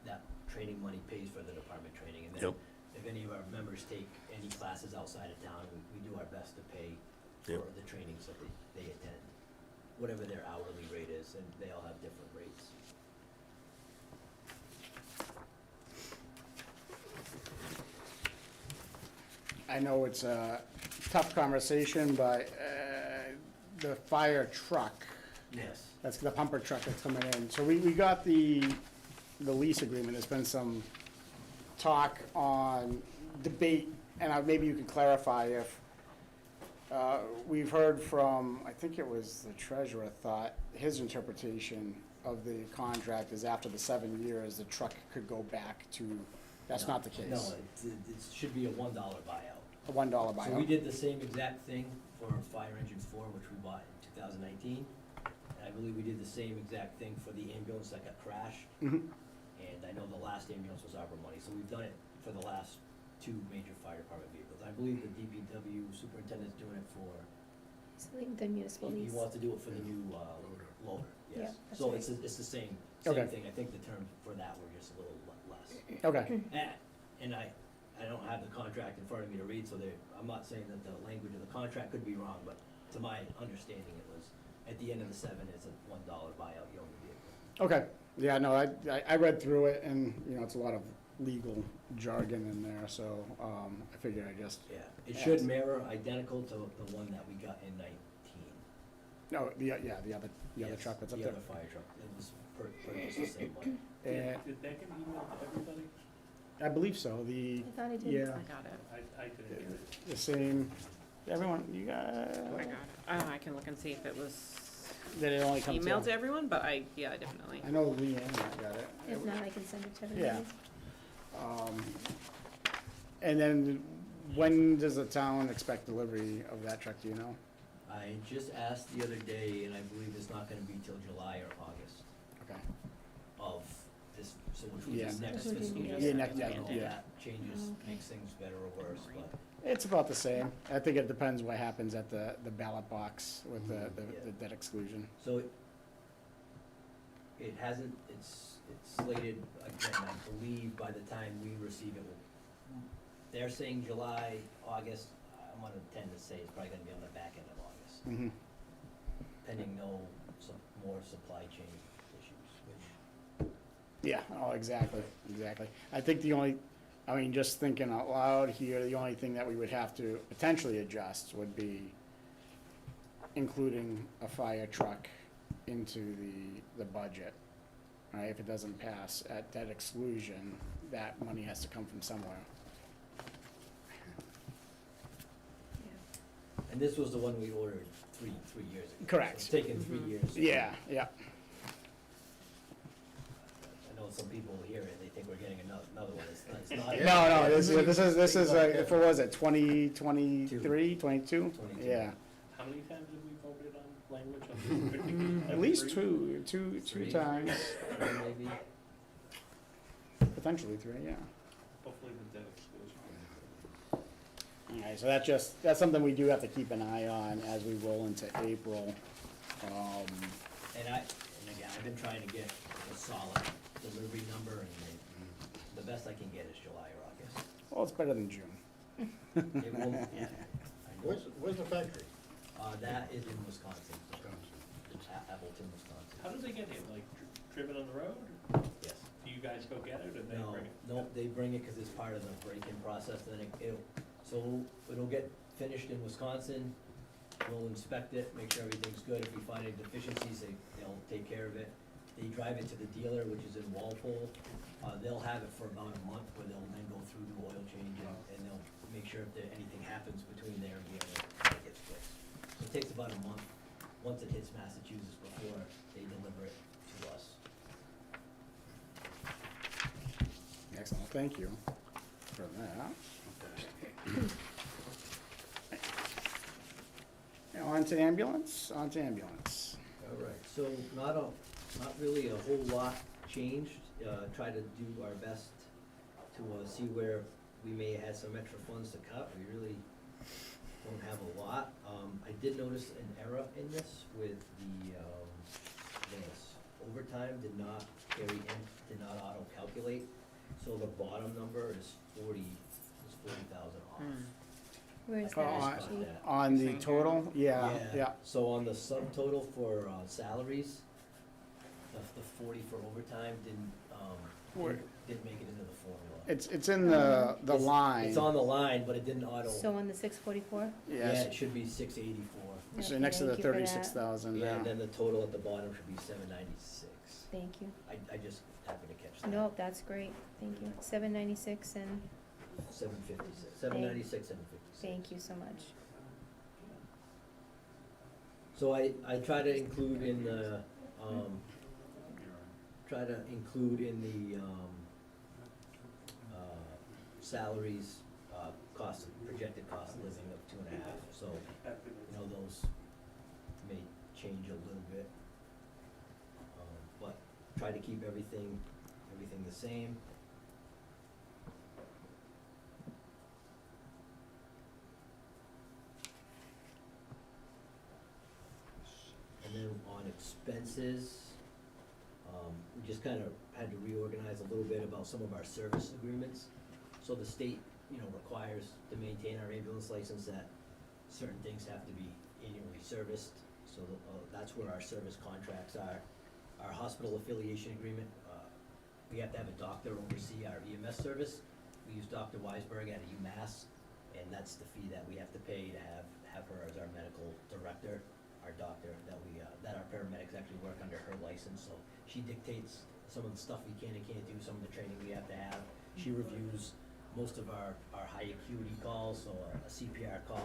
training money pays for the department training. And then Yep. if any of our members take any classes outside of town, we do our best to pay for Yep. the trainings that they attend, whatever their hourly rate is, and they all have different rates. I know it's a tough conversation, but the fire truck, Yes. that's the pumper truck that's coming in. So we got the lease agreement. There's been some talk on debate, and maybe you could clarify if, we've heard from, I think it was the treasurer thought, his interpretation of the contract is after the 7 years, the truck could go back to, that's not the case. No, it should be a $1 buyout. A $1 So we buyout. did the same exact thing for Fire Engine 4, which we bought in 2019. And I believe we did the same exact thing for the ambulance that got crashed. Mhm. And I know the last ambulance was ARPA money, so we've done it for the last 2 major fire department vehicles. I believe the DPW superintendent's doing it for, So like the municipal he lease. wants to do it for the new loader, Yeah, yes. that's So right. it's the same Okay. thing. I think the terms for that were just a little less. Okay, And I don't have the contract in front of me to read, so I'm not saying that the language of the contract could be wrong, but to my understanding, it was, at the end of the 7, it's a $1 buyout, you own the vehicle. okay. Yeah, no, I read through it, and, you know, it's a lot of legal jargon in there, so I figured I just, Yeah, it should Yes. mirror identical to the one that we got in 19. no, the other Yes, truck that's up the there. other fire truck, it was purchased the same way. And Did that get emailed to everybody? I believe so, I thought I did. yeah, I got it. I didn't get it. the same, everyone, you got, Oh, I got it. I can look and see if it was did it only come to? emailed to everyone, but yeah, definitely. I know Leanne got it. If not, I can send it to Yeah. everybody. And then, when does the town expect delivery of that truck, do you know? I just asked the other day, and I believe it's not gonna be till July or August Okay, of this, so which would Yeah. be next Which would be fiscal year. next Yeah, next- I don't know if yeah. that changes, Okay. makes things better or worse, but. it's about the same. I think it depends what happens at the ballot box with the Yeah. debt exclusion. So it hasn't, it's slated, again, I believe by the time we receive it, they're saying July, August, I'm gonna tend to say it's probably gonna be on the back end of August, Mhm. pending no more supply chain issues, which Yeah, oh, exactly. I think just thinking out loud here, the only thing that we would have to potentially adjust would be including a fire truck into the budget. Right, if it doesn't pass at debt exclusion, that money has to come from somewhere. And this was the one we ordered three years ago. Correct. So it's taken 3 years. Yeah. I know some people hear it, they think we're getting another one. It's not. No, this is, if it was at 2023, 22? 22. Yeah, How many times have we voted on language on this particular? at least Three? two Three. times, Maybe. potentially three, yeah. Hopefully the debt exclusion. Alright, so that's something we do have to keep an eye on as we roll into April. And again, I've been trying to get a solid delivery number, and the best I can get is July or August. Well, it's better than June. It won't, yeah. I know. Where's the factory? That is in Wisconsin, Wisconsin. Appleton, Wisconsin. How did they get here, like driven on the road? Yes. Do you guys go get it or they No, bring it? no, they bring it because it's part of the break-in process, then it'll get finished in Wisconsin, we'll inspect it, make sure everything's good, if we find any deficiencies, they'll take care of it. They drive it to the dealer, which is in Walpole, they'll have it for about a month, where they'll then go through the oil change, and they'll make sure if anything happens between there and here, that it gets fixed. So it takes about a month, once it hits Massachusetts, before they deliver it to us. Excellent, thank you for that. Now, on to ambulance. All right, so not really a whole lot changed. Try to do our best to see where we may have had some extra funds to cut. We really don't have a lot. I did notice an error in this with this overtime did not auto-calculate. So the bottom number is 40,000 off. Where's Oh, that, Chief? On the total, yeah. So on the subtotal for salaries, the 40 for overtime Where- didn't make it into the formula. It's in the It's- line. It's on the line, but it didn't auto. So on the 644? Yeah, Yes, it should be 684. so next to the Thank you for that. 36,000, Yeah, yeah. and then the total at the bottom should be 796. Thank you. I just happened to catch that. No, that's great, thank you. 796 and 756, 796, 756. thank you so much. So I try to include in the, salaries, projected cost of living of 2.5, so, those may change a little bit. But try to keep everything the same. And then on expenses, we just kind of had to reorganize a little bit about some of our service agreements. So the state, requires to maintain our ambulance license that certain things have to be annually serviced. So that's where our service contracts are. Our hospital affiliation agreement, we have to have a doctor oversee our EMS service. We use Dr. Weisberg out of UMass, and that's the fee that we have to pay to have her as our medical director, our doctor, that our paramedics actually work under her license. So she dictates some of the stuff we can and can't do, some of the training we have to have. She reviews most of our high acuity calls, so a CPR call,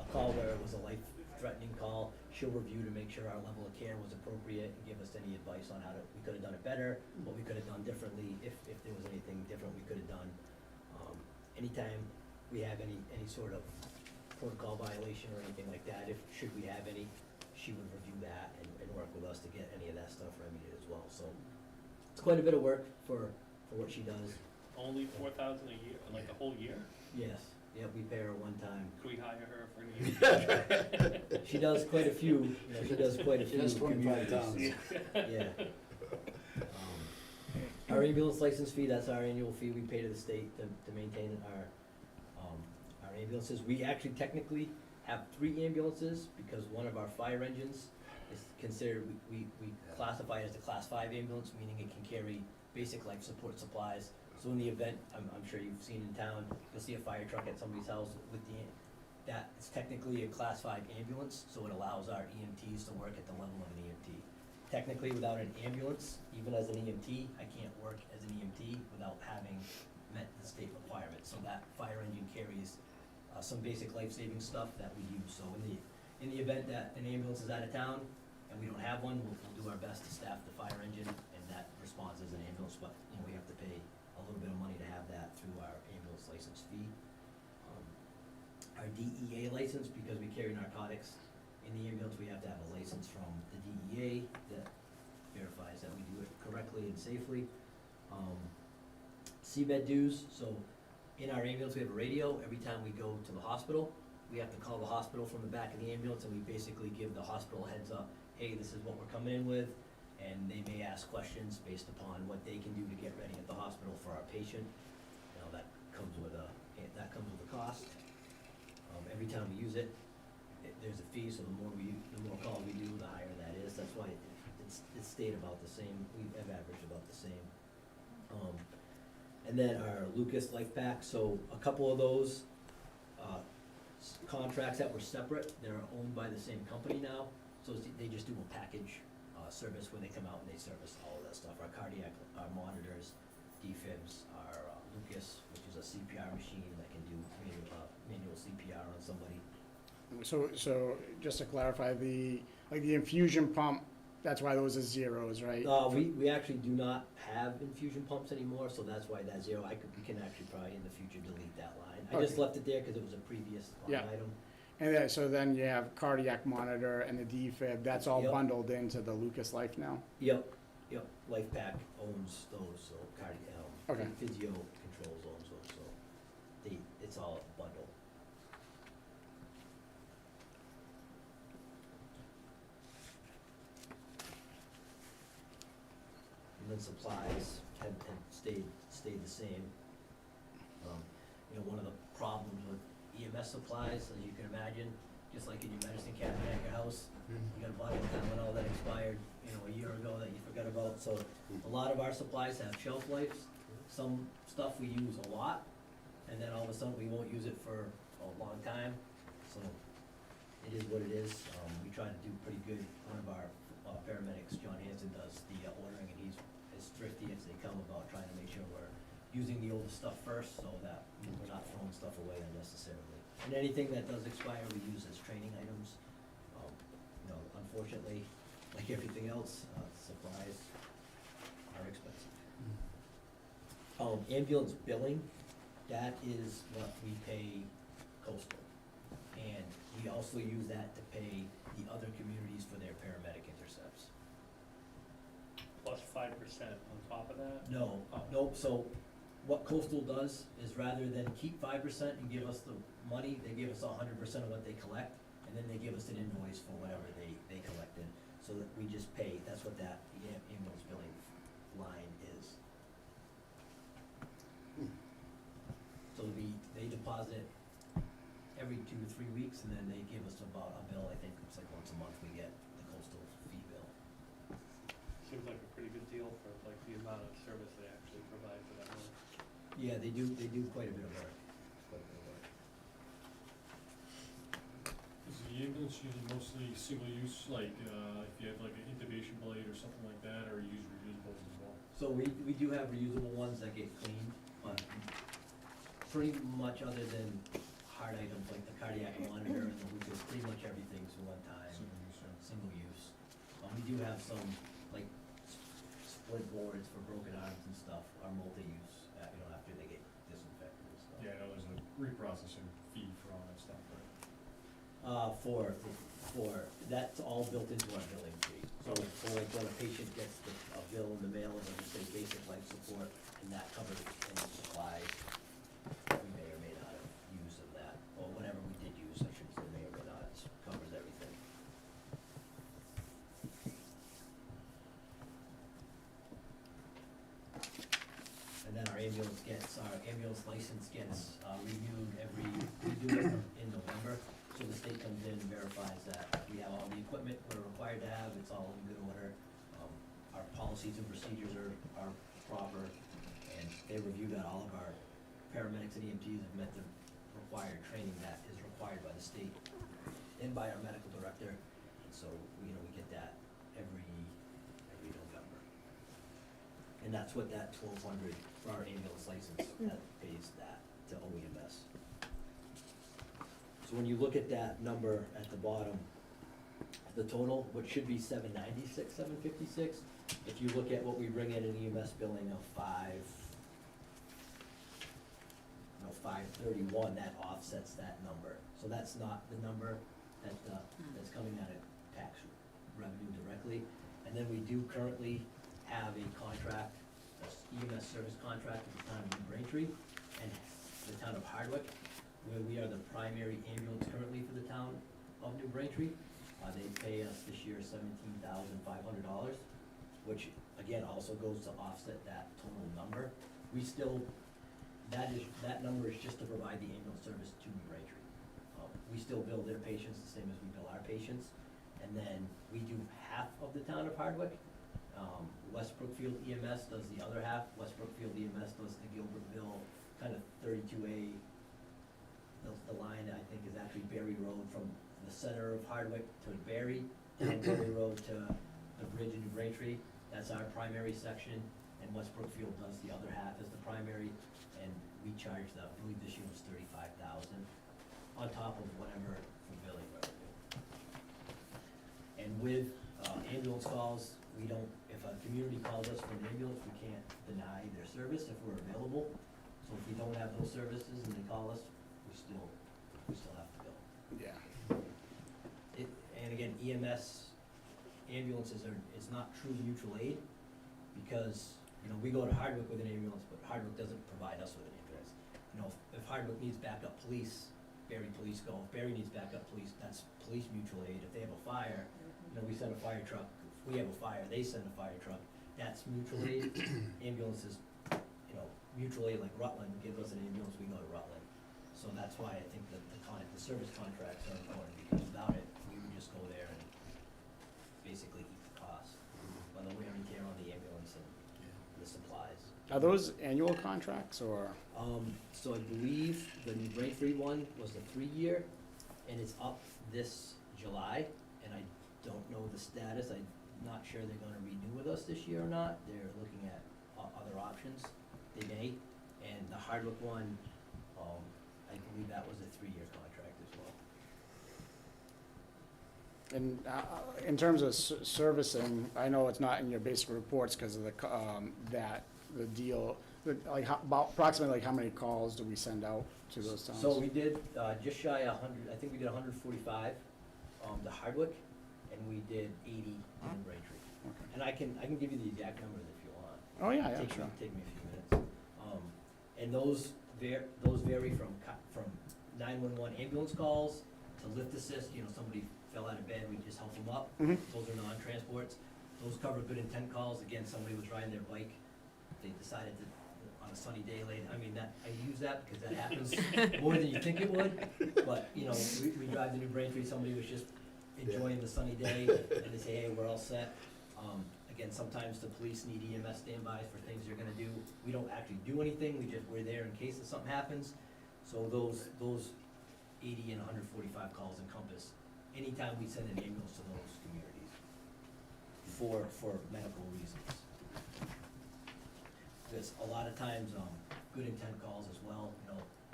a call where it was a life-threatening call. She'll review to make sure our level of care was appropriate and give us any advice on we could have done it better, what we could have done differently, if there was anything different we could have done. Anytime we have any sort of protocol violation or anything like that, should we have any, she would review that and work with us to get any of that stuff remedied as well. So it's quite a bit of work for what she does. Only 4,000 a year, like the whole year? Yes, yeah, we pay her one time. Could we hire her for an year? She does quite a few, she does quite a few. She does 25 communities. Yeah. Our ambulance license fee, that's our annual fee we pay to the state to maintain our ambulances. We actually technically have 3 ambulances because one of our fire engines It's considered, we classify it as a class 5 ambulance, meaning it can carry basic life support supplies. So in the event, I'm sure you've seen in town, you'll see a fire truck at somebody's house with that is technically a class 5 ambulance, so it allows our EMTs to work at the level of an EMT. Technically, without an ambulance, even as an EMT, I can't work as an EMT without having met the state requirements. So that fire engine carries some basic life-saving stuff that we use. So in the event that an ambulance is out of town and we don't have one, we'll do our best to staff the fire engine, and that responds as an ambulance, but, you know, we have to pay a little bit of money to have that through our ambulance license fee. Our DEA license, because we carry narcotics in the ambulance, we have to have a license from the DEA that verifies that we do it correctly and safely. CBED dues, so in our ambulance, we have a radio. Every time we go to the hospital, we have to call the hospital from the back of the ambulance, and we basically give the hospital a heads up, hey, this is what we're coming in with, and they may ask questions based upon what they can do to get ready at the hospital for our patient. You know, that comes with a cost. Every time we use it, there's a fee, so the more calls we do, the higher that is. That's why it's stayed about the same. We have averaged about the same. And then our Lucas Life Pack, so a couple of those contracts that were separate, they're owned by the same company now, so they just do a package service where they come out and they service all of that stuff. Our cardiac, our monitors, defibs, our Lucas, which is a CPR machine that can do manual CPR on somebody. So just to clarify, the infusion pump, that's why those are zeros, right? We actually do not have infusion pumps anymore, so that's why that's zero. We can actually probably in the future delete that line. I just Okay. left it there because it was a previous line Yeah. item. And then, so then you have cardiac monitor and the defib, that's all Yep. bundled into the Lucas Life now? Yep. Life Pack owns those, so Okay. Physio Controls owns those, so it's all bundled. And then supplies have stayed the same. You know, one of the problems with EMS supplies, as you can imagine, just like in your medicine cabinet at your house, you got a bottle of Tylenol that expired, you know, a year ago that you forgot about. So a lot of our supplies have shelf lives. Some stuff we use a lot, and then all of a sudden we won't use it for a long time. So it is what it is. We try to do pretty good. One of our paramedics, John Hanson, does the ordering, and he's as thrifty as they come about trying to make sure we're using the oldest stuff first, so that we're not throwing stuff away unnecessarily. And anything that does expire, we use as training items. You know, unfortunately, like everything else, supplies are expensive. Ambulance billing, that is what we pay Coastal. And we also use that to pay the other communities for their paramedic intercepts. Plus 5% on top of that? No, Oh. nope, so what Coastal does is rather than keep 5% and give us the money, they give us 100% of what they collect, and then they give us an invoice for whatever they collected, so that we just pay, that's what that ambulance billing line is. So they deposit every 2 to 3 weeks, and then they give us about a bill, I think it's like once a month we get the Coastal fee bill. Seems like a pretty good deal for like the amount of service they actually provide for that money. Yeah, they do quite a bit of work, quite a bit of work. Is the ambulance usually mostly single use, like, if you have like an intubation blade or something like that, or you use reusables as well? So we do have reusable ones that get cleaned, but pretty much other than hard items like the cardiac monitor and the Lucas, pretty much everything's one time, Single use, yeah. single use. We do have some, like, split boards for broken arms and stuff, are multi-use, you know, after they get disinfected and stuff. Yeah, I know there's a reprocessing fee for all that stuff, right? That's all built into our billing fee. So like when a patient gets a bill in the mail, and it'll say basic life support, and that covers any supplies we may or may not have used of that, or whatever we did use, I should say, may or may not, it covers everything. And then our ambulance license gets renewed we do it in November. So the state comes in and verifies that we have all the equipment we're required to have, it's all in good order. Our policies and procedures are proper, and they review that all of our paramedics and EMTs have met the required training that is required by the state and by our medical director. So, we get that every November. And that's what that 1,200 for our ambulance license, that pays that to OEMS. So when you look at that number at the bottom, the total, what should be 796, 756, if you look at what we bring in an EMS billing of 531, that offsets that number. So that's not the number that's coming out of tax revenue directly. And then we do currently have a contract, a EMS service contract with the town of New Braintree and the town of Hardwick, where we are the primary ambulance currently for the town of New Braintree. They pay us this year $17,500, which again also goes to offset that total number. We still, that number is just to provide the ambulance service to New Braintree. We still bill their patients the same as we bill our patients. And then we do half of the town of Hardwick. West Brookfield EMS does the other half. West Brookfield EMS does the Gilbertville, kind of 32A. The line, I think, is actually Berry Road from the center of Hardwick to Berry, down Berry Road to the bridge in New Braintree. That's our primary section, and West Brookfield does the other half as the primary, and we charge I believe this year was $35,000 on top of whatever for billing revenue. And with ambulance calls, we don't, if a community calls us for an ambulance, we can't deny their service if we're available. So if we don't have those services and they call us, we still have to bill. Yeah. And again, EMS ambulances it's not true mutual aid, because, we go to Hardwick with an ambulance, but Hardwick doesn't provide us with an ambulance. If Hardwick needs backup police, Berry police go. If Berry needs backup police, that's police mutual aid. If they have a fire, we send a fire truck. If we have a fire, they send a fire truck. That's mutual aid. Ambulances, mutual aid, like Rutland gives us an ambulance, we go to Rutland. So that's why I think that the service contracts are important, because without it, we would just go there and basically eat the cost by the wear and tear on the ambulance and the supplies. Are those annual contracts or? So I believe the New Braintree one was a 3-year, and it's up this July, and I don't know the status. I'm not sure they're gonna renew with us this year or not. They're looking at other options. They may. And the Hardwick one, I believe that was a 3-year contract as well. And in terms of servicing, I know it's not in your basic reports because of the deal, about approximately how many calls do we send out to those towns? So we did just shy of 100, I think we did 145 to Hardwick, and we did 80 in Braintree. Okay. And I can give you the exact numbers if you want. Oh, yeah, Take sure. me a few minutes. And those vary from 911 ambulance calls to lift assist, somebody fell out of bed, we just help them up. Mhm. Those are non-transports. Those cover good intent calls. Again, somebody was riding their bike, they decided to, on a sunny day late, I use that because that happens more than you think it would. But, we drive to New Braintree, somebody was just enjoying the sunny day, and they say, hey, we're all set. Again, sometimes the police need EMS standbys for things they're gonna do. We don't actually do anything, we're there in case something happens. So those 80 and 145 calls encompass anytime we send an ambulance to those communities for medical reasons. There's a lot of times, good intent calls as well,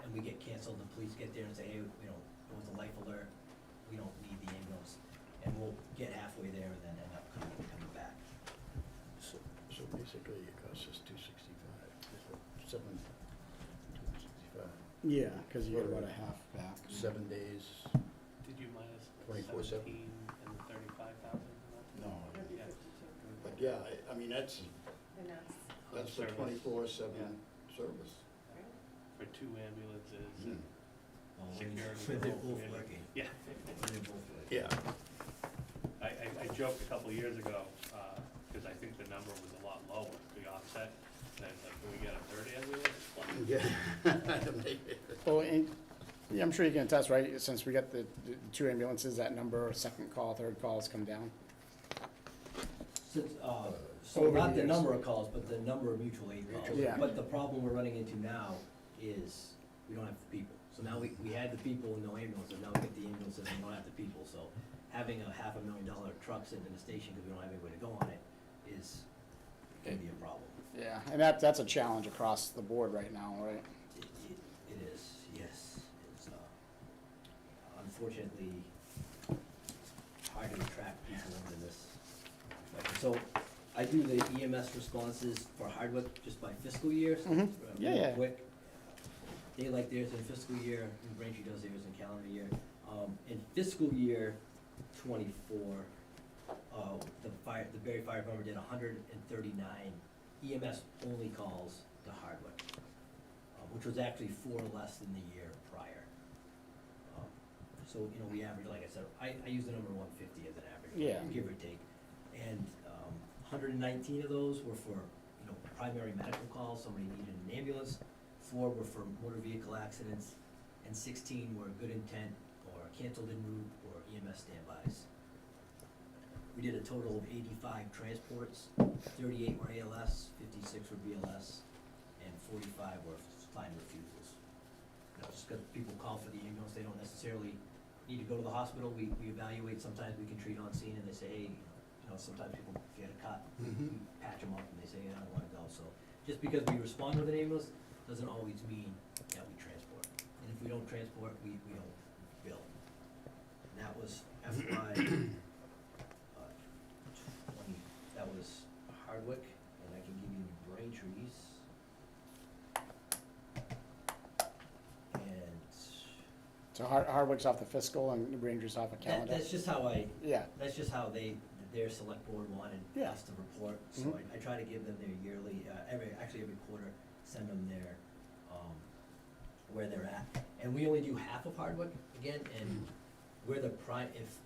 and we get canceled, the police get there and say, hey, it was a life alert, we don't need the ambulance. And we'll get halfway there and then end up coming back. So basically, it costs us $265, $265. Yeah, because you get about a half back. 7 days, Did you minus 24/7. 17 and the 35,000? no, Yeah. but yeah, that's for Service. 24/7 Yeah. service. For 2 ambulances Hmm. and When security. they're both working. Yeah. When they're both working. Yeah. I joked a couple of years ago, because I think the number was a lot lower, the offset, and I was like, can we get a 3rd ambulance? Yeah. Well, Yeah, I'm sure you can attest, right, since we got the two ambulances, that number, second call, third calls come down. Since, so Over the not the years. number of calls, but the number of mutual aid calls. Mutual aid. Yeah. But the problem we're running into now is we don't have the people. So now we had the people and no ambulance, and now we get the ambulances and we don't have the people. So having a $500,000 truck sitting in the station because we don't have anywhere to go on it is, can be a problem. Yeah, and that's a challenge across the board right now, right? It is, yes. It's, unfortunately, hard to attract people into this. So I do the EMS responses for Hardwick just by fiscal years. Mhm. Yeah, Real yeah. quick. They like theirs in fiscal year, and Braintree does theirs in calendar year. In fiscal year '24, the Berry Fire Department did 139 EMS-only calls to Hardwick, which was actually 4 less than the year prior. So, you know, we average, like I said, I use the number 150 as an average, Yeah. give or take. And 119 of those were for, you know, primary medical calls, somebody needed an ambulance. 4 were for motor vehicle accidents, and 16 were good intent or canceled en route or EMS standbys. We did a total of 85 transports, 38 were ALS, 56 were BLS, and 45 were fine refusals. Now, just because people call for the ambulance, they don't necessarily need to go to the hospital. We evaluate, sometimes we can treat on scene, and they say, hey, you know, sometimes people get a cut, we patch them up, and they say, I don't wanna go. So just because we respond with an ambulance doesn't always mean that we transport. And if we don't transport, we don't bill. And that was FY 20, that was Hardwick, and I can give you Braintree's. And So Hardwick's off the fiscal and Ranger's off a calendar? that's just how Yeah, that's just how their select board wanted Yeah. us to report. So Mhm. I try to give them their yearly, every quarter, send them their, where they're at. And we only do half of Hardwick again, and we're the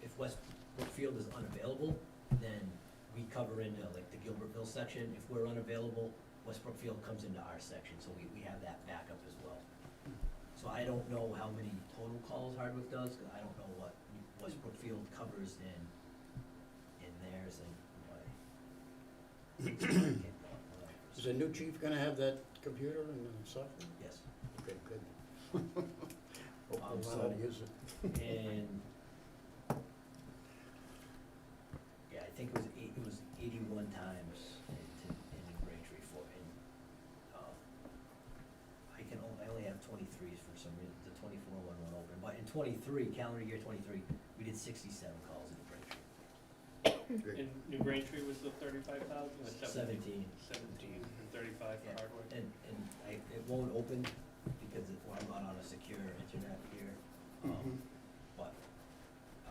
if West Brookfield is unavailable, then we cover into like the Gilbertville section. If we're unavailable, West Brookfield comes into our section, so we have that backup as well. So I don't know how many total calls Hardwick does, because I don't know what West Brookfield covers in theirs and Is the new chief gonna have that computer and the software? Yes. Okay, good. Hope Um, they know how to so- use it. And, yeah, I think it was 81 times in Braintree for, I only have 23s for some reason, the 24 one went open, but in 23, calendar year 23, we did 67 calls in Braintree. Great. In New Braintree was the 35,000 or 17. 17 and 35 Yeah, for Hardwick? and it won't open because I'm not on a secure internet here, but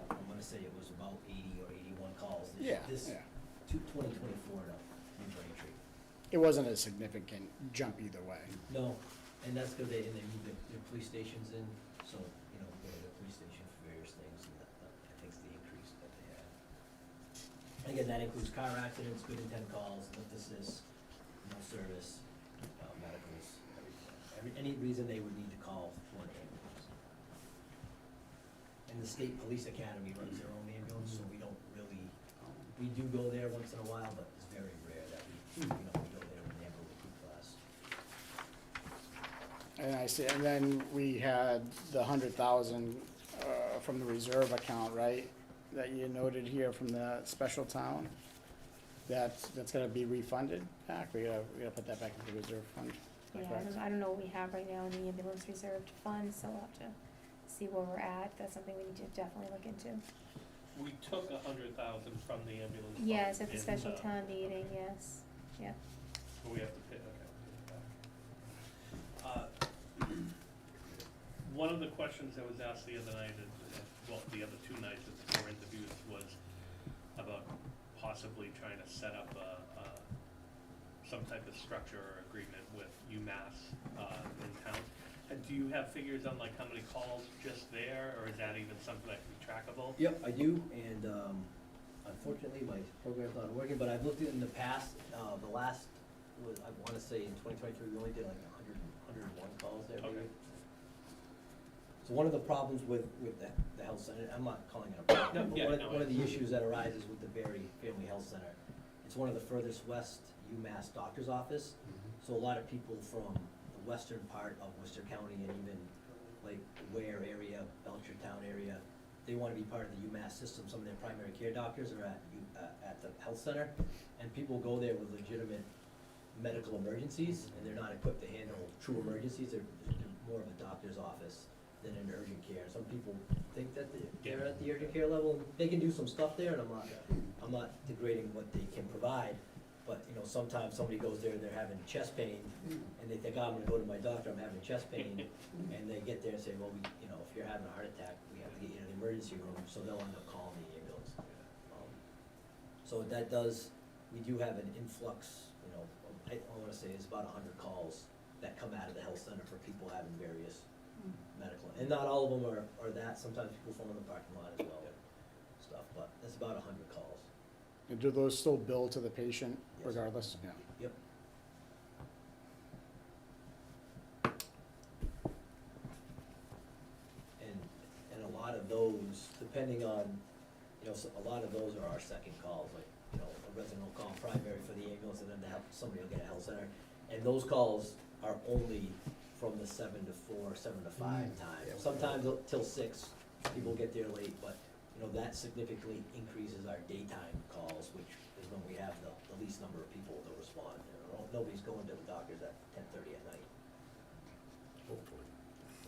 I'm gonna say it was about 80 or 81 calls yeah, this yeah. 2024 to New Braintree. It wasn't a significant jump either way. No, and that's because they moved their police stations in, so, you know, we go to the police station for various things, and that I think's the increase that they had. And again, that includes car accidents, good intent calls, lift assist, no service, medicals, everything. Any reason they would need to call for an ambulance. And the State Police Academy runs their own ambulance, so we don't really, we do go there once in a while, but it's very rare that we go there when they have a recruit class. And I see, and then we had the 100,000 from the reserve account, right? That you noted here from the special town. That's gonna be refunded back? We gotta put that back into the reserve fund. Is that Yeah, correct? I don't know what we have right now in the ambulance reserved fund, so we'll have to see where we're at. That's something we need to definitely look into. We took 100,000 from the ambulance fund. Yes, at the in, special town meeting, yes, yeah. So we have to pay, okay, we'll pay it back. One of the questions that was asked the other night, well, the other 2 nights at the 4 interviews was about possibly trying to set up some type of structure or agreement with UMass in town. And do you have figures on like how many calls just there, or is that even something that can be trackable? Yep, I do, and unfortunately, my program's not working, but I've looked at it in the past, the last, I wanna say in 2023, we only did like 101 calls there, maybe. Okay. So one of the problems with the health center, I'm not calling it a problem, No, but yeah, one no, of, one of the it's- issues that arises with the Barre Family Health Center, it's one of the furthest west UMass doctor's office. So a lot of people from the western part of Worcester County and even like Ware area, Belchertown area, they wanna be part of the UMass system. Some of their primary care doctors are at the health center, and people go there with legitimate medical emergencies, and they're not equipped to handle true emergencies. They're more of a doctor's office than an urgent care. Some people think that they're at the urgent care level. They can do some stuff there, and I'm not degrading what they can provide. But, you know, sometimes somebody goes there and they're having chest pain, and they think, oh, I'm gonna go to my doctor, I'm having chest pain. And they get there and say, well, you know, if you're having a heart attack, we have to get you to the emergency room, so they'll end up calling the ambulance. So that does, we do have an influx, you know, I wanna say it's about 100 calls that come out of the health center for people having various medical, and not all of them are that, sometimes people phone in the parking lot as well, stuff, but that's about 100 calls. And do those still bill to the patient Yes. regardless? Yeah. Yep. And a lot of those, depending on, you know, a lot of those are our second calls, like, you know, a resident will call primary for the ambulance, and then somebody will get a health center. And those calls are only from the 7 to 4, 7 to 5 time. Sometimes till 6, people get there late, but, you know, that significantly increases our daytime calls, which is when we have the least number of people to respond. You know, nobody's going to the doctors at 10:30 at night. Hopefully.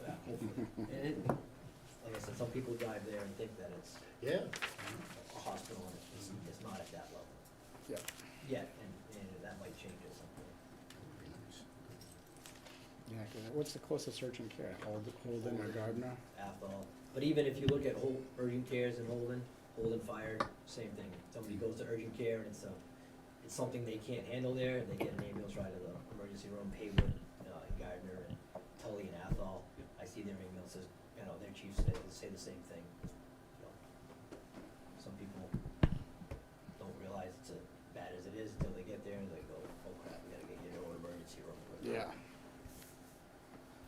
Yeah, hopefully. And it, like I said, some people drive there and think that it's Yeah. a hospital, and it's not at that level. Yep. Yeah, and that might change at some point. Yeah, 'cause what's the closest urgent care? Holden or Gardner? Athol. But even if you look at urgent cares in Holden Fire, same thing. Somebody goes to urgent care and it's something they can't handle there, and they get an ambulance ride to the emergency room. Haywood, in Gardner, and Tully and Athol, I see their ambulances, you know, their chiefs say the same thing. You know, some people don't realize it's as bad as it is until they get there and they go, oh crap, we gotta get you to an emergency room. Yeah.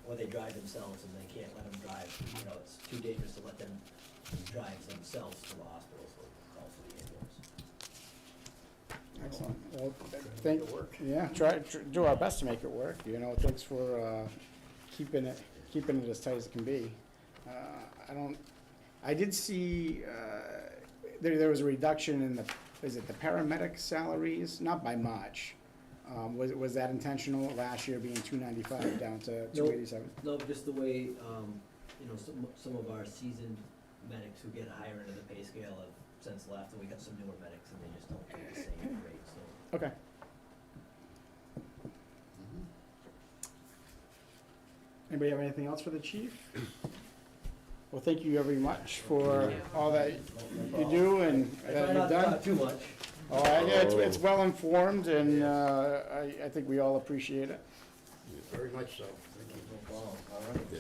Or they drive themselves and they can't let them drive, you know, it's too dangerous to let them drive themselves to the hospital, so call for the ambulance. Excellent. Well, thank, yeah, do our best to make it work, you know, thanks for, keeping it as tight as it can be. I did see, there was a reduction in the paramedic salaries, not by much. Was that intentional, last year being 295 down to 287? No, just the way, you know, some of our seasoned medics who get higher into the pay scale have since left, and we got some newer medics, and they just don't get the same rate, so. Okay. Anybody have anything else for the chief? Well, thank you very much for all that you do and I that try you've not to done. talk too much. Oh, yeah, it's well informed, and I think we all appreciate it. Very much so. Thank you. No problem. All right. Yeah.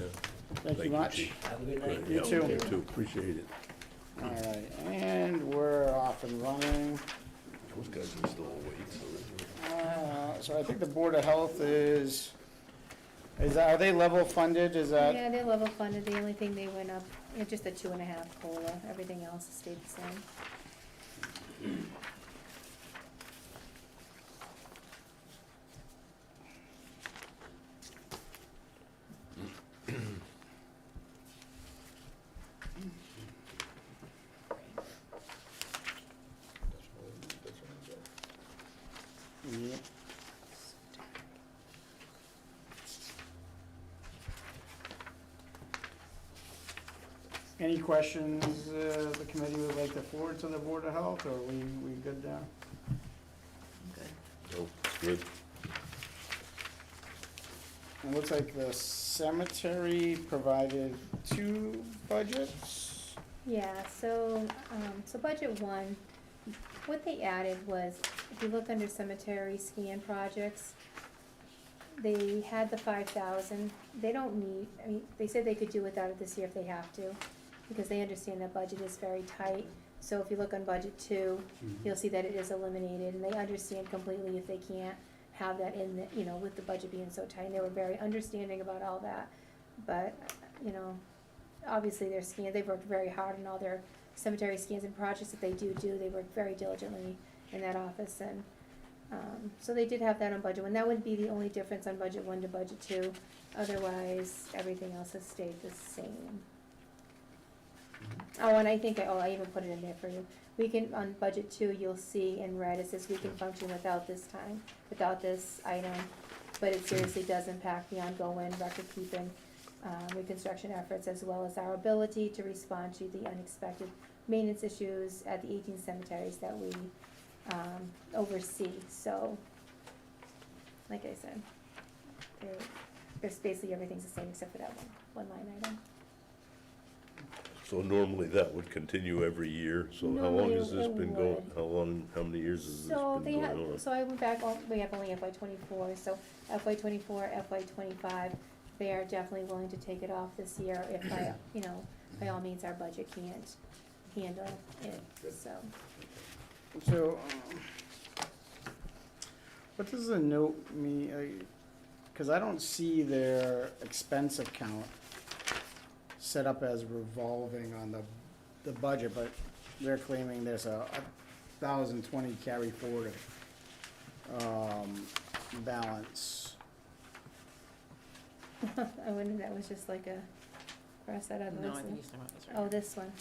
Thank you much. Chief. Have a good night. You Yeah, too. You too, appreciate it. All right, and we're off and running. Those guys are still awake, so. So I think the Board of Health are they level funded? Is that? Yeah, they're level funded, the only thing they went up, just a 2.5 COLA, everything else stayed the same. Yep. Any questions the committee would like to forward to the Board of Health, or are we good now? Oh, it's good. It looks like the cemetery provided 2 budgets. Yeah, so budget 1, what they added was, if you look under cemetery scan projects, they had the 5,000, they don't need, I mean, they said they could do without it this year if they have to, because they understand that budget is very tight. So if you look on budget 2, you'll see that it is eliminated, and they understand completely if they can't have that in the, with the budget being so tight, and they were very understanding about all that. But, obviously their scan, they've worked very hard on all their cemetery scans and projects that they do, they work very diligently in that office, and, so they did have that on budget one. That would be the only difference on budget one to budget two. Otherwise, everything else has stayed the same. Oh, and I think, I even put it in there for you. We can, on budget two, you'll see in red, it says we can function without this item, but it seriously does impact the ongoing record keeping, reconstruction efforts, as well as our ability to respond to the unexpected maintenance issues at the 18 cemeteries that we, oversee. So, like I said, there's basically everything's the same except for that one line item. So normally that would continue every year, so how long Normally has this it been going, how many years has this So been they going on? had, so I went back, we have only FY '24, so FY '24, FY '25, they are definitely willing to take it off this year if by, by all means our budget can't handle it, so. So, what does the note mean? Because I don't see their expense account set up as revolving on the budget, but they're claiming there's a 1,020 carry forward balance. I wonder if that was just like a, cross that out. No, I think he's talking about this right Oh, here. this one.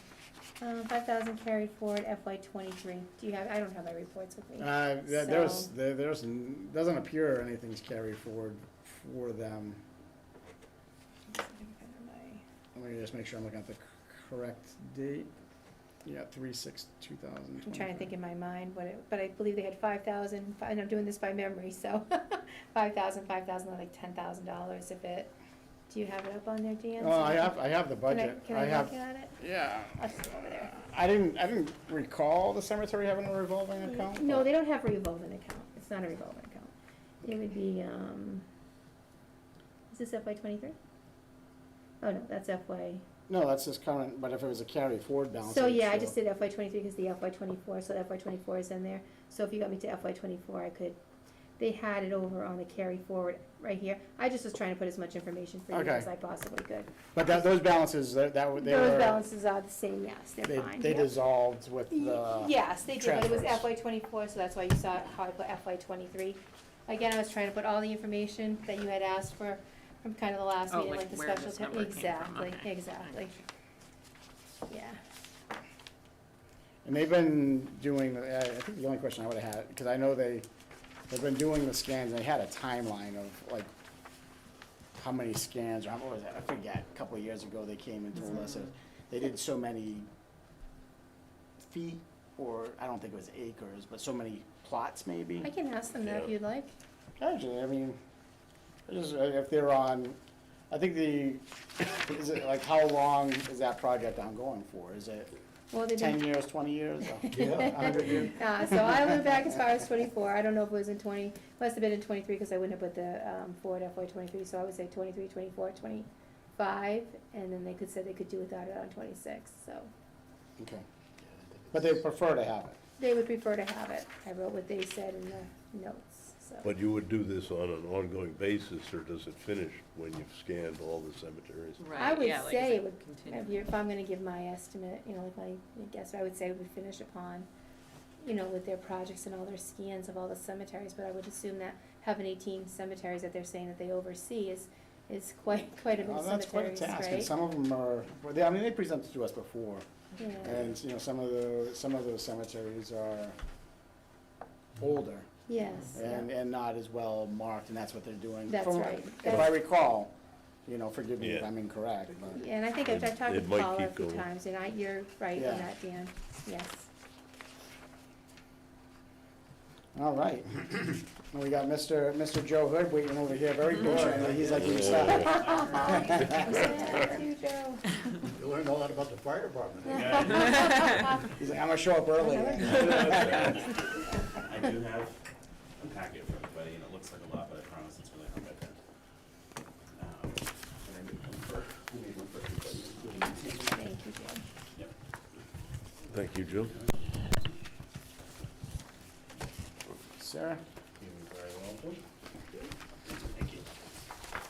5,000 carried forward FY '23. Do you have, I don't have my reports with me. There's, doesn't appear anything's carried forward for them. Let's see if I can find my- Let me just make sure I'm looking at the correct date. Yeah, 3/6/2020. I'm trying to think in my mind what it, but I believe they had 5,000, and I'm doing this by memory, so 5,000, like $10,000 if it, do you have it up on there, Dan? Well, I have the budget. Can I have, look at it? yeah. I'll just go over there. I didn't recall the cemetery having a revolving account. No, but- they don't have a revolving account. It's not a revolving account. It would be, is this FY '23? Oh, no, that's FY. No, that's just current, but if it was a carry forward balance. So, it'd yeah, I show. just did FY '23 because the FY '24, so FY '24 is in there. So if you got me to FY '24, I could, they had it over on the carry forward right here. I just was trying to put as much information for you Okay. as I possibly could. But those balances, they Those were, balances are the same, yes, they're they fine. they yeah. dissolved with the. Yes, they did, but it was transfers. FY '24, so that's why you saw how I put FY '23. Again, I was trying to put all the information that you had asked for from kind of the last Oh, meeting, like like the where special. this number came from, okay. Exactly. Yeah. And they've been doing, I think the only question I would have had, because I know they've been doing the scans, and they had a timeline of like how many scans, or what was that, I forget, a couple of years ago, they came and told us that they did so many feet, or I don't think it was acres, but so many plots maybe. I can ask them that if Yeah. you'd like. Actually, I mean, if they're on, I think is it like, how long is that project ongoing for? Is it Well, they've 10 been, years, 20 years? Yeah. 100 years? so I went back as far as '24. I don't know if it was in must have been in '23 because I wouldn't have put the forward FY '23. So I would say '23, '24, '25, and then they said they could do without it on '26. So Okay. But they prefer to have it. they would prefer to have it. I wrote what they said in the notes. So But you would do this on an ongoing basis, or does it finish when you've scanned all the cemeteries? Right, I would yeah, like say I it would. continue. If I'm going to give my estimate, like my guess, I would say it would finish upon, with their projects and all their scans of all the cemeteries. But I would assume that having 18 cemeteries that they're saying that they oversee is quite a bit of That's quite a cemeteries, task, and right? some of them are, well, they presented to us before, Yeah. and, some of those cemeteries are older Yes. and not as well marked, and that's what they're doing. That's right. If I recall, forgive me if Yeah. I'm incorrect, but. Yeah, and I think I've talked It with might Paula a keep few going. times, and you're right Yeah. on that, Dan. Yes. All right. And we got Mr. Joe Hood waiting over here, very patiently. He's like, "You stop." Thank you, Joe. You learned a lot about the fire department. He's like, "I'm gonna show up early." I do have a packet for everybody, and it looks like a lot, but I promise it's really not that bad. And I made one for everybody, including you. Thank you, Joe. Yep. Thank you, Jim. Sarah? You're very welcome. Thank you.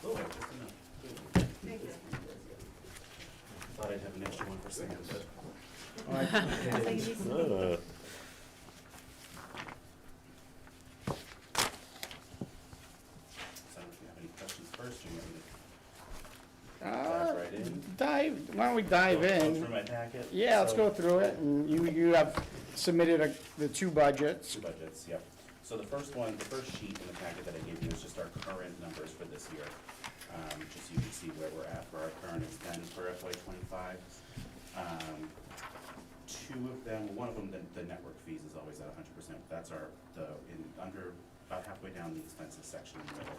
Oh, just enough. Good. Thought thought I'd have an extra one for Sam, but. All right. Sounds like a decent deal. So I don't know if you have any questions first, or you want me to Uh, dive right in? why don't we dive Go in? through my packet? Yeah, let's So- go through it, and you have submitted the two budgets. Two budgets, yep. So the first one, the first sheet in the packet that I gave you is just our current numbers for this year. Just so you can see where we're at for our current expense for FY '25. Two of them, one of them, the network fees is always at 100%. That's under, about halfway down the expenses section in the middle,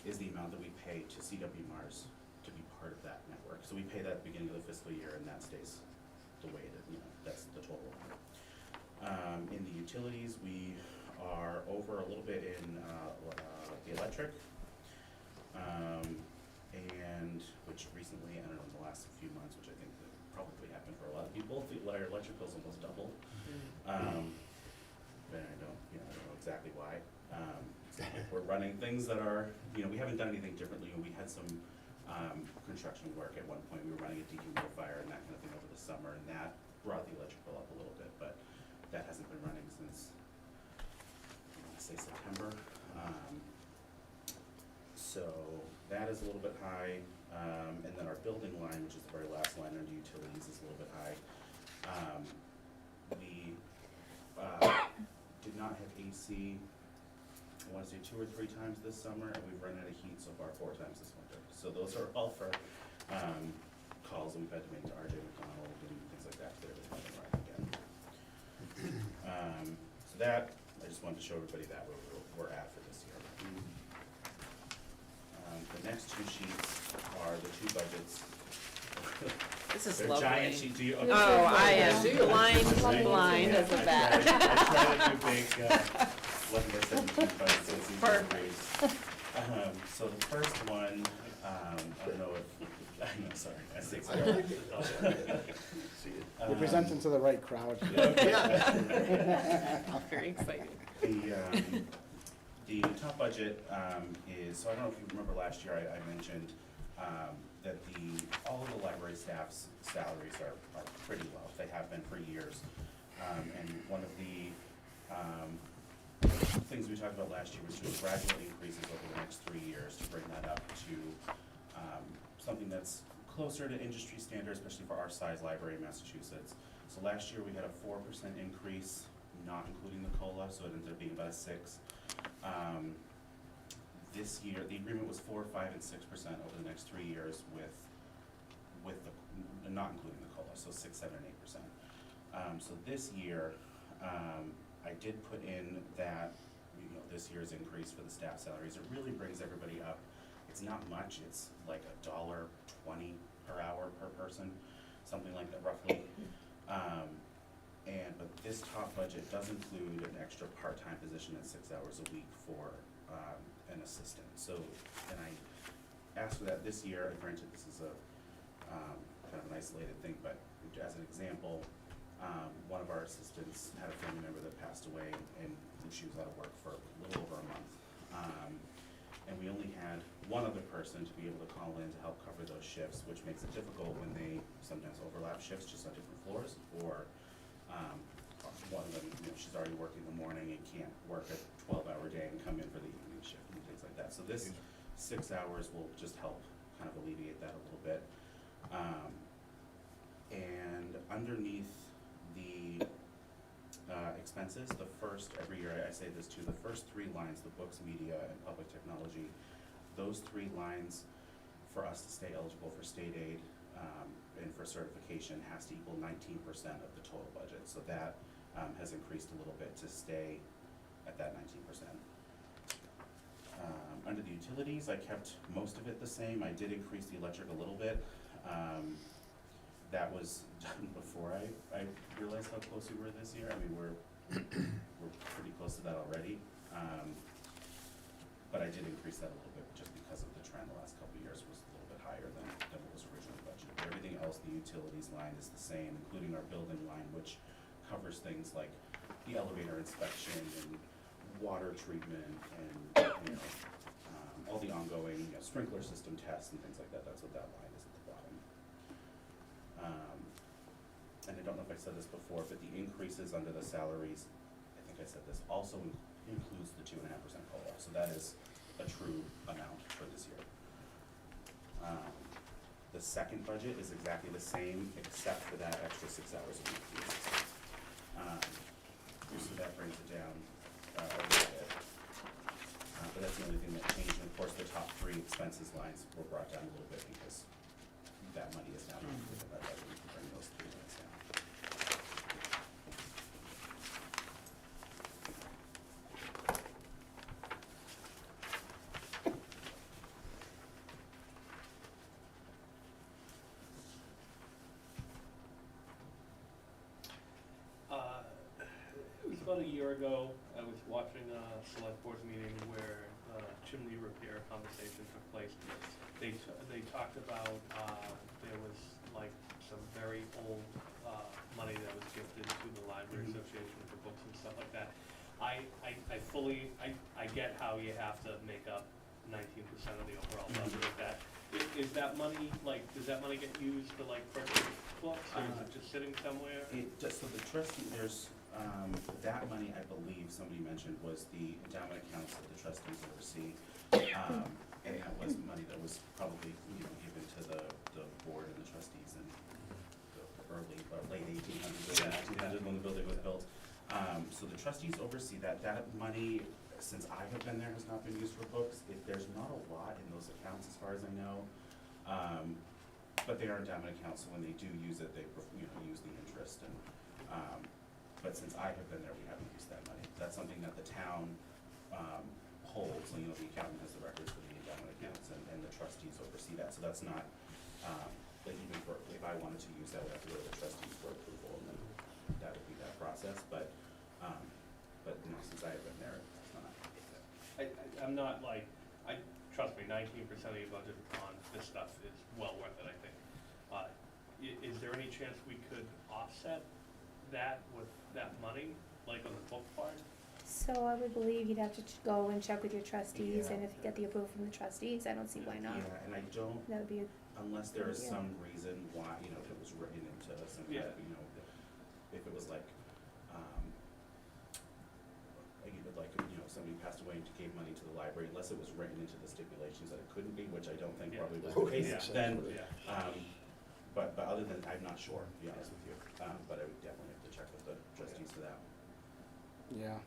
is the amount that we pay to CW Mars to be part of that network. So we pay that at the beginning of the fiscal year, and that stays the way that, that's the total. In the utilities, we are over a little bit in the electric, and which recently, I don't know, in the last few months, which I think that probably happened for a lot of people, our electric bills almost doubled. But I don't know exactly why. It's not like we're running things that are, we haven't done anything differently. We had some construction work at one point. We were running a dehumidifier and that kind of thing over the summer, and that brought the electric bill up a little bit, but that hasn't been running since, I want to say September. So that is a little bit high. And then our building line, which is the very last line under utilities, is a little bit high. We did not have AC, I want to say 2 or 3 times this summer, and we've run out of heat so far 4 times this winter. So those are all for calls that we've had to make to RJ McDonald and things like that, to get everything up and running again. So that, I just wanted to show everybody that where we're at for this year. The next 2 sheets are the 2 budgets. This is They're lovely. giant sheets. Oh, I am blind as a bat. I tried to do big, 11 by 17 budgets, so it's easy to read. So the first one, I don't know if, no, sorry, I say sorry. You're presenting to the right crowd. I'm very excited. The top budget is, so I don't know if you remember last year, I mentioned that all of the library staff's salaries are pretty low. They have been for years. And one of the things we talked about last year was just gradual increases over the next 3 years to bring that up to something that's closer to industry standard, especially for our size library in Massachusetts. So last year we had a 4% increase, not including the COLA, so it ended up being about a 6. This year, the agreement was 4%, 5%, and 6% over the next 3 years with the, not including the COLA, so 6, 7, and 8%. So this year, I did put in that, this year's increase for the staff salaries. It really brings everybody up. It's not much. It's like $1.20 per hour per person, something like that roughly. But this top budget does include an extra part-time position at 6 hours a week for an assistant. So, and I asked for that this year. Granted, this is a kind of an isolated thing, but as an example, one of our assistants had a family member that passed away, and she was out of work for a little over a month. And we only had one other person to be able to call in to help cover those shifts, which makes it difficult when they sometimes overlap shifts just on different floors, or one of them, she's already working in the morning and can't work a 12-hour day and come in for the evening shift and things like that. So this 6 hours will just help kind of alleviate that a little bit. And underneath the expenses, the first, every year I say this too, the first 3 lines, the books, media, and public technology, those 3 lines for us to stay eligible for state aid and for certification has to equal 19% of the total budget. So that has increased a little bit to stay at that 19%. Under the utilities, I kept most of it the same. I did increase the electric a little bit. That was done before I realized how close we were this year. I mean, we're pretty close to that already. But I did increase that a little bit just because of the trend the last couple of years was a little bit higher than what was originally budgeted. Everything else, the utilities line is the same, including our building line, which covers things like the elevator inspection and water treatment and all the ongoing sprinkler system tests and things like that. That's what that line is at the bottom. and I don't know if I said this before, but the increases under the salaries, I think I said this, also includes the 2.5% COLA. So that is a true amount for this year. The second budget is exactly the same, except for that extra 6 hours a week piece. So that brings it down a little bit. But that's the only thing that changed. And of course, the top 3 expenses lines were brought down a little bit because that money is now included in that budget. We can bring those 3 lines down. It was about a year ago, I was watching a select board meeting where chimney repair conversation took place. They talked about, there was like some very old, money that was gifted to the library association for books and stuff like that. I fully, I get how you have to make up 19% of the overall budget of that. Is that money, like, does that money get used for like purchase books, or is it just sitting somewhere? So the trustee, there's, that money, I believe somebody mentioned, was the endowment accounts that the trustees oversee. And that was money that was probably, given to the board and the trustees in the early, late 1800s, or 1900s when the building was built. So the trustees oversee that. That money, since I have been there, has not been used for books. There's not a lot in those accounts as far as I know. But they are endowment accounts, so when they do use it, they, use the interest. And but since I have been there, we haven't used that money. That's something that the town holds. So, the accountant has the records for the endowment accounts, and the trustees oversee that. So that's not, like, even for, if I wanted to use that, I would have to go to the trustees for approval, and then that would be that process. But since I have been there, it's not. I'm not like, trust me, 19% of your budget on this stuff is well worth it, I think. Is there any chance we could offset that with that money, like on the book part? So I would believe you'd have to go and check with your trustees, Yeah. and if you get the approval from the trustees, I don't see why not. Yeah, and I don't, That would be unless there is Yeah. some reason why, it was written into some, Yeah. if it was like, somebody passed away and gave money to the library, unless it was written into the stipulations that it couldn't be, which I don't think Yeah. probably was the case Yeah. then. Yeah. But other than, I'm not sure, to be honest with you. But I would definitely have to check with the trustees for that. Yeah.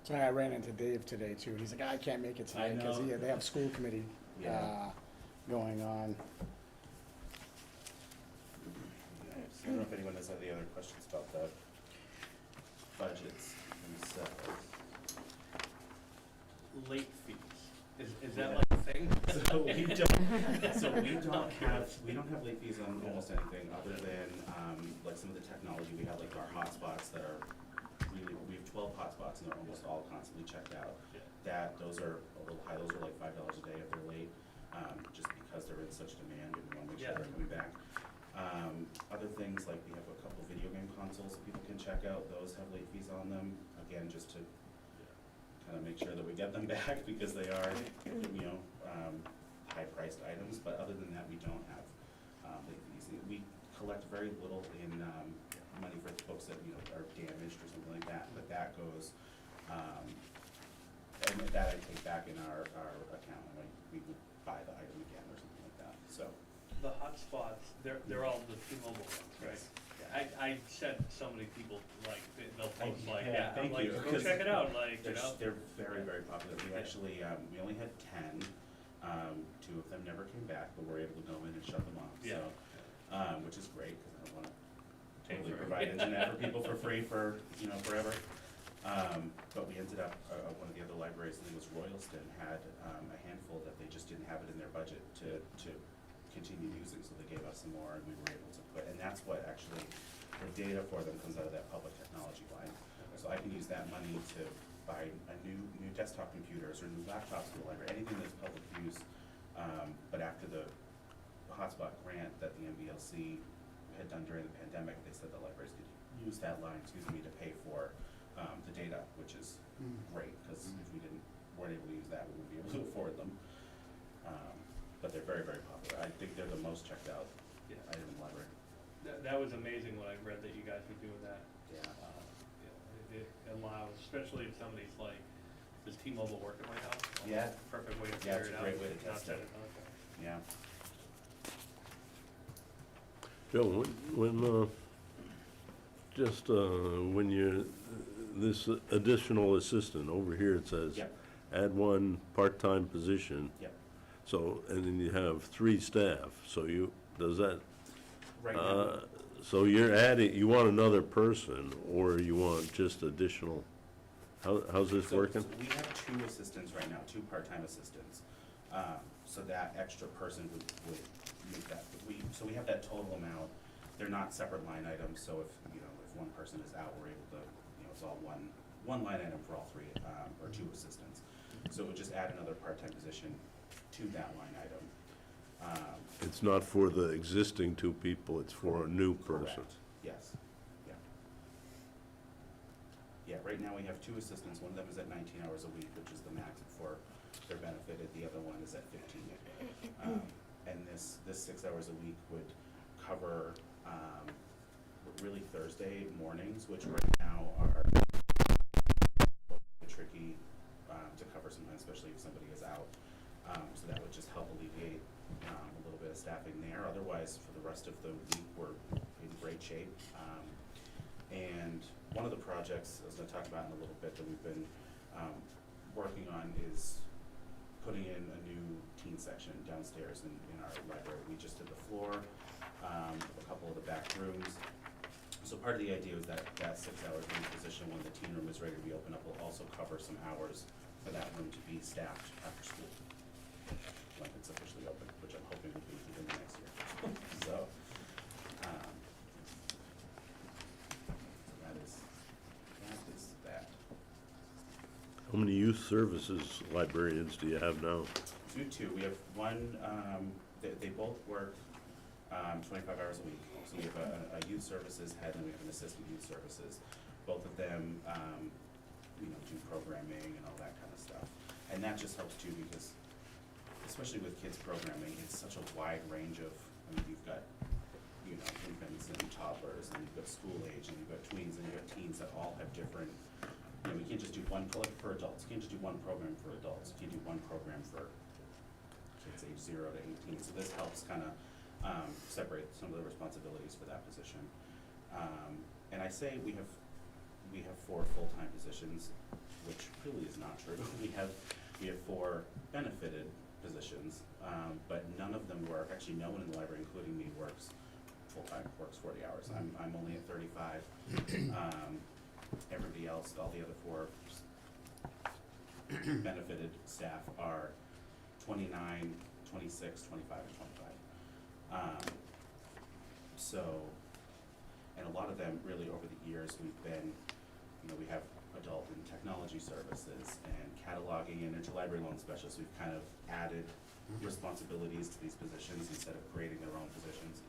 So I ran into Dave today too. He's like, I can't make it tonight because know. they have school committee Yeah. going on. I don't know if anyone has any other questions about the budgets themselves. Late fees, is that like a thing? So we don't have late fees on almost anything other than, like some of the technology. We have like our hotspots that are we have 12 hotspots and they're almost all constantly checked out. Yeah. Those are a little high, those are like $5 a day if they're late, just because they're in such demand and we wanna make sure Yeah. they're coming back. Other things, like we have a couple video game consoles that people can check out, those have late fees on them, again, just to kind of make sure that we get them back because they are, high-priced items, but other than that, we don't have late fees. We collect very little in money for books that, are damaged or something like that, but that goes, and that I take back in our account, and we would buy the item again or something like that, so. The hotspots, they're all the T-Mobile ones, right? Yes. I said so many people, like, they'll post like, Yeah, I'm thank like, you, go 'cause check it out, like, They're very, very popular. We actually, we only had 10. 2 of them never came back, but we're able to go in and shut them off, Yeah. so, which is great, because I don't wanna Pay totally for it. provide internet for people for free for, forever. But we ended up, one of the other libraries, I think it was Royalston, had a handful that they just didn't have it in their budget to continue using, so they gave us some more, and we were able to put, and that's what actually, the data for them comes out of that public technology line. So I can use that money to buy a new desktop computers or new laptops for the library, anything that's public use. But after the hotspot grant that the MBLC had done during the pandemic, they said the libraries could use that line, to pay for the data, which is great, because if we weren't able to use that, we wouldn't be able to afford them. But they're very, very popular. I think they're the most checked out Yeah. item in the library. That was amazing when I read that you guys were doing that. Yeah. It allows, especially if somebody's like, does T-Mobile work at my house? Well, Yeah. Perfect way to Yeah, figure it's it a out. great way to Not test that it. okay. Yeah. Joe, when you're, this additional assistant, over here it says, Yep. add one part-time position. Yep. So, and then you have 3 staff, so does that, Right now, so you're adding, you want another person, or you want just additional, how's this working? So we have 2 assistants right now, 2 part-time assistants. So that extra person would make that, so we have that total amount. They're not separate line items, so if one person is out, we're able to, it's all one line item for all 3, or 2 assistants. So it would just add another part-time position to that line item. It's not for the existing 2 people, it's for a new person. Correct. Yes, yeah. Yeah, right now we have 2 assistants. One of them is at 19 hours a week, which is the max for their benefit, and the other one is at 15. And this 6 hours a week would cover really Thursday mornings, which right now are tricky to cover sometimes, especially if somebody is out. So that would just help alleviate a little bit of staffing there. Otherwise, for the rest of the week, we're in great shape. And one of the projects I was going to talk about in a little bit that we've been working on is putting in a new teen section downstairs in our library. We just did the floor, a couple of the back rooms. So part of the idea is that 6 hours room position, when the teen room is ready to be opened up, will also cover some hours for that room to be staffed after school, when it's officially open, which I'm hoping will be within the next year. So that is that. How many youth services librarians do you have now? We do 2. We have one, they both work 25 hours a week. So we have a youth services head and we have an assistant youth services. Both of them, do programming and all that kind of stuff. And that just helps too because, especially with kids programming, it's such a wide range of, you've got, infants and toddlers, and you've got school age, and you've got tweens, and you've got teens that all have different, we can't just do one, like for adults, you can't just do one program for adults. You can't do one program for kids age 0 to 18. So this helps kind of separate some of the responsibilities for that position. And I say we have 4 full-time positions, which really is not true. We have 4 benefited positions, but none of them work. Actually, no one in the library, including me, works full-time, works 40 hours. I'm only at 35. Everybody else, all the other 4 benefited staff are 29, 26, 25, and 25. And a lot of them really over the years we've been, we have adult and technology services and cataloging and interlibrary loan specialists. We've kind of added responsibilities to these positions instead of creating their own positions.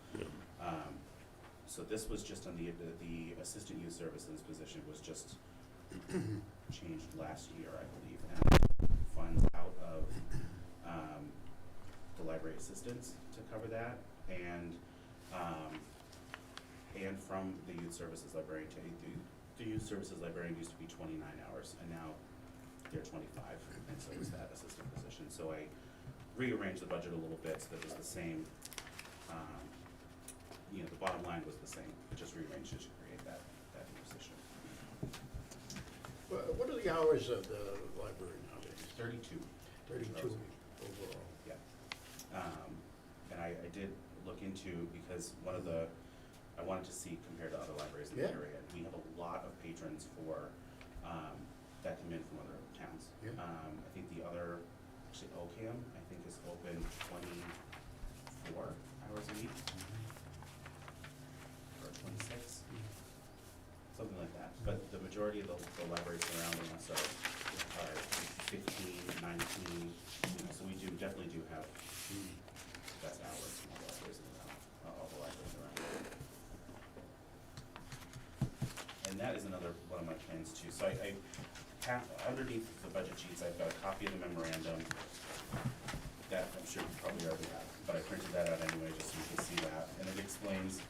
So this was just on the assistant youth services position was just changed last year, I believe, and funds out of the library assistants to cover that, and from the youth services librarian. The youth services librarian used to be 29 hours, and now they're 25, and so is that assistant position. So I rearranged the budget a little bit so that it was the same. The bottom line was the same, just rearranged it to create that new position. What are the hours of the library nowadays? 32. 32 overall. Yeah. And I did look into, because I wanted to see compared to other libraries in the area. We have a lot of patrons that come in from other towns. Yeah. I think the other, actually OCAM, I think is open 24 hours a week. Or 26. Something like that. But the majority of the libraries surrounding us are 15, 19, so we definitely do have best hours from all the libraries around. And that is another one of my plans too. So I have, underneath the budget sheets, I've got a copy of the memorandum that I'm sure you probably already have, but I printed that out anyway just so you can see that. And it explains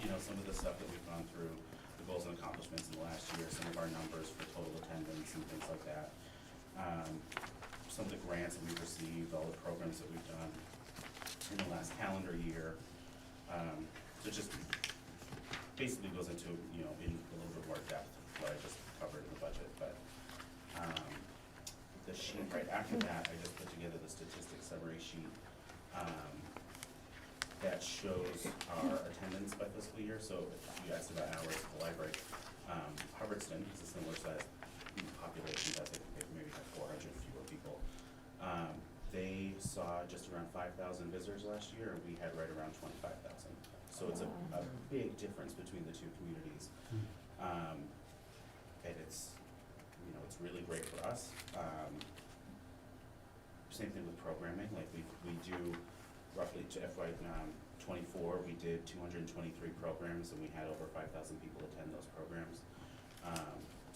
you know, some of the stuff that we've gone through, the goals and accomplishments in the last year, some of our numbers for total attendance and things like that. Some of the grants that we've received, all the programs that we've done in the last calendar year. So it just basically goes into, you know, in a little bit more depth what I just covered in the budget, but, the sheet right after that, I just put together the statistics summary sheet, that shows our attendance by fiscal year. So if you asked about hours at the library, Hubbardston has a similar size population, I think they maybe have 400 fewer people. They saw just around 5,000 visitors last year, and we had right around 25,000. So it's a big difference between the two communities. And it's, you know, it's really great for us. Same thing with programming, like we do roughly to FY '24, we did 223 programs, and we had over 5,000 people attend those programs.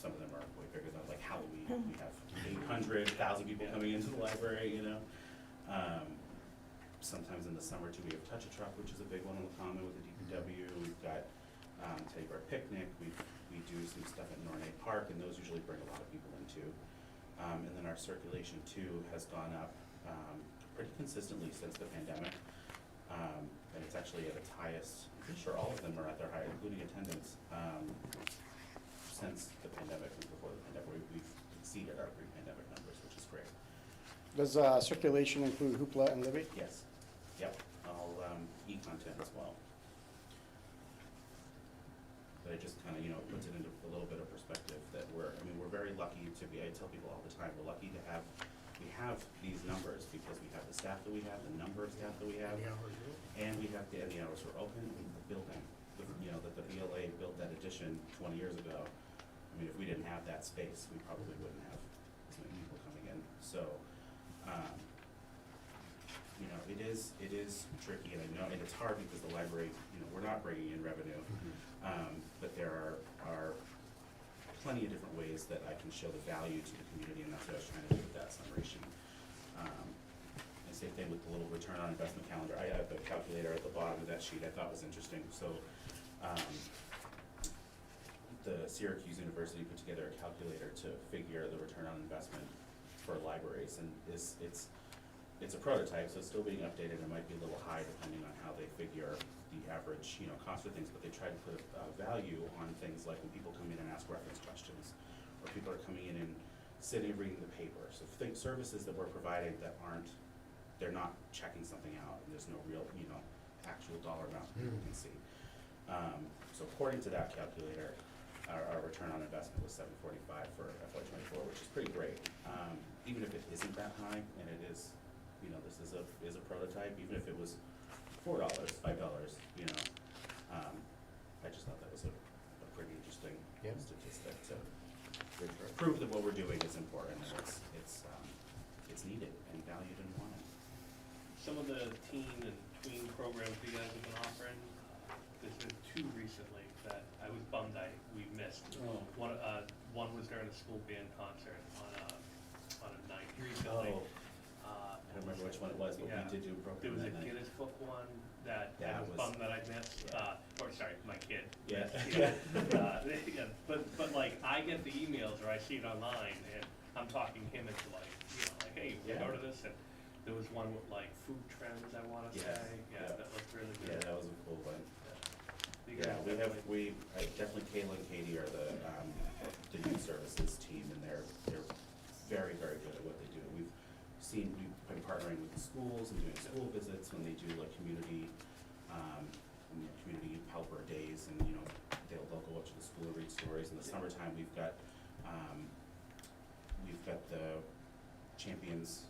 Some of them are way bigger than, like Halloween, we have 800,000 people coming into the library, you know. Sometimes in the summer too, we have Touch a Truck, which is a big one on the common with the DPW. We've got Teddy Bear Picnic, we do some stuff at Nornay Park, and those usually bring a lot of people in too. And then our circulation too has gone up pretty consistently since the pandemic. And it's actually at its highest, I'm pretty sure all of them are at their highest, including attendance, since the pandemic and before the pandemic. We've exceeded our pre-pandemic numbers, which is great. Does circulation include Hoopla and Libby? Yes, yep, all e-content as well. But it just kind of, you know, puts it into a little bit of perspective that we're very lucky to be, I tell people all the time, we're lucky to have, we have these numbers because we have the staff that we have, the number of staff that we have, and we have the hours we're open, and the building. You know, that the BLA built that addition 20 years ago. I mean, if we didn't have that space, we probably wouldn't have as many people coming in. So, you know, it is tricky, and I know, and it's hard because the library, you know, we're not bringing in revenue, but there are plenty of different ways that I can show the value to the community, and that's what I was trying to do with that summary sheet. And same thing with the little return on investment calendar. I have the calculator at the bottom of that sheet I thought was interesting. So the Syracuse University put together a calculator to figure the return on investment for libraries, and it's a prototype, so it's still being updated. It might be a little high depending on how they figure the average, you know, cost of things, but they try to put a value on things like when people come in and ask reference questions, or people are coming in and sitting and reading the paper. So services that we're providing that they're not checking something out, and there's no real, you know, actual dollar amount that people can see. So according to that calculator, our return on investment was $745 for FY '24, which is pretty great. Even if it isn't that high, and it is, you know, this is a prototype, even if it was $4, $5, you know, I just thought that was a pretty interesting statistic to prove that what we're doing is important, and it's needed and valued and wanted. Some of the teen and tween programs you guys have been offering, there's been two recently that I was bummed we missed. Oh. One was during a school band concert on a night recently. Oh. I don't remember which one it was, but Yeah. we did do a program There was a that night. Guinness Book one that I That was was- bummed that I missed, yeah. or sorry, my kid. Yeah. Yeah, but like, I get the emails or I see it online, and I'm talking him into like, you know, like, hey, we Yeah. go to this, and there was one with like food trends, I wanna Yes, say, yeah. that looked really Yeah, good. that was a cool one. You Yeah, guys we definitely Kayla and Katie are the youth services team, and they're very, very good at what they do. We've been partnering with the schools and doing school visits when they do like community helper days, and, you know, they'll go up to the school and read stories. In the summertime, we've got the Champions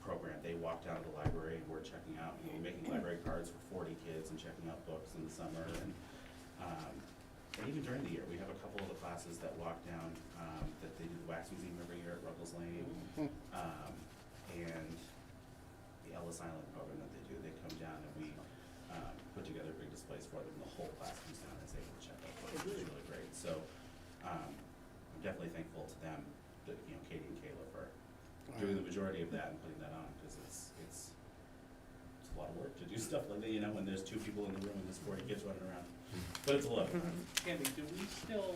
program. They walk down to the library, and we're checking out, you know, making library cards for 40 kids and checking out books in the summer. And even during the year, we have a couple of the classes that walk down, that they do the wax museum every year at Ruggles Lane, and the Ellis Island program that they do. They come down, and we put together big displays for them. The whole class comes down and is able to check out books, which is really great. So I'm definitely thankful to them, that, you know, Katie and Kayla, for doing the majority of that and putting that on, because it's a lot of work to do stuff like that, you know, when there's 2 people in the room and there's 40 kids running around. But it's a lot of fun. Andy, do we still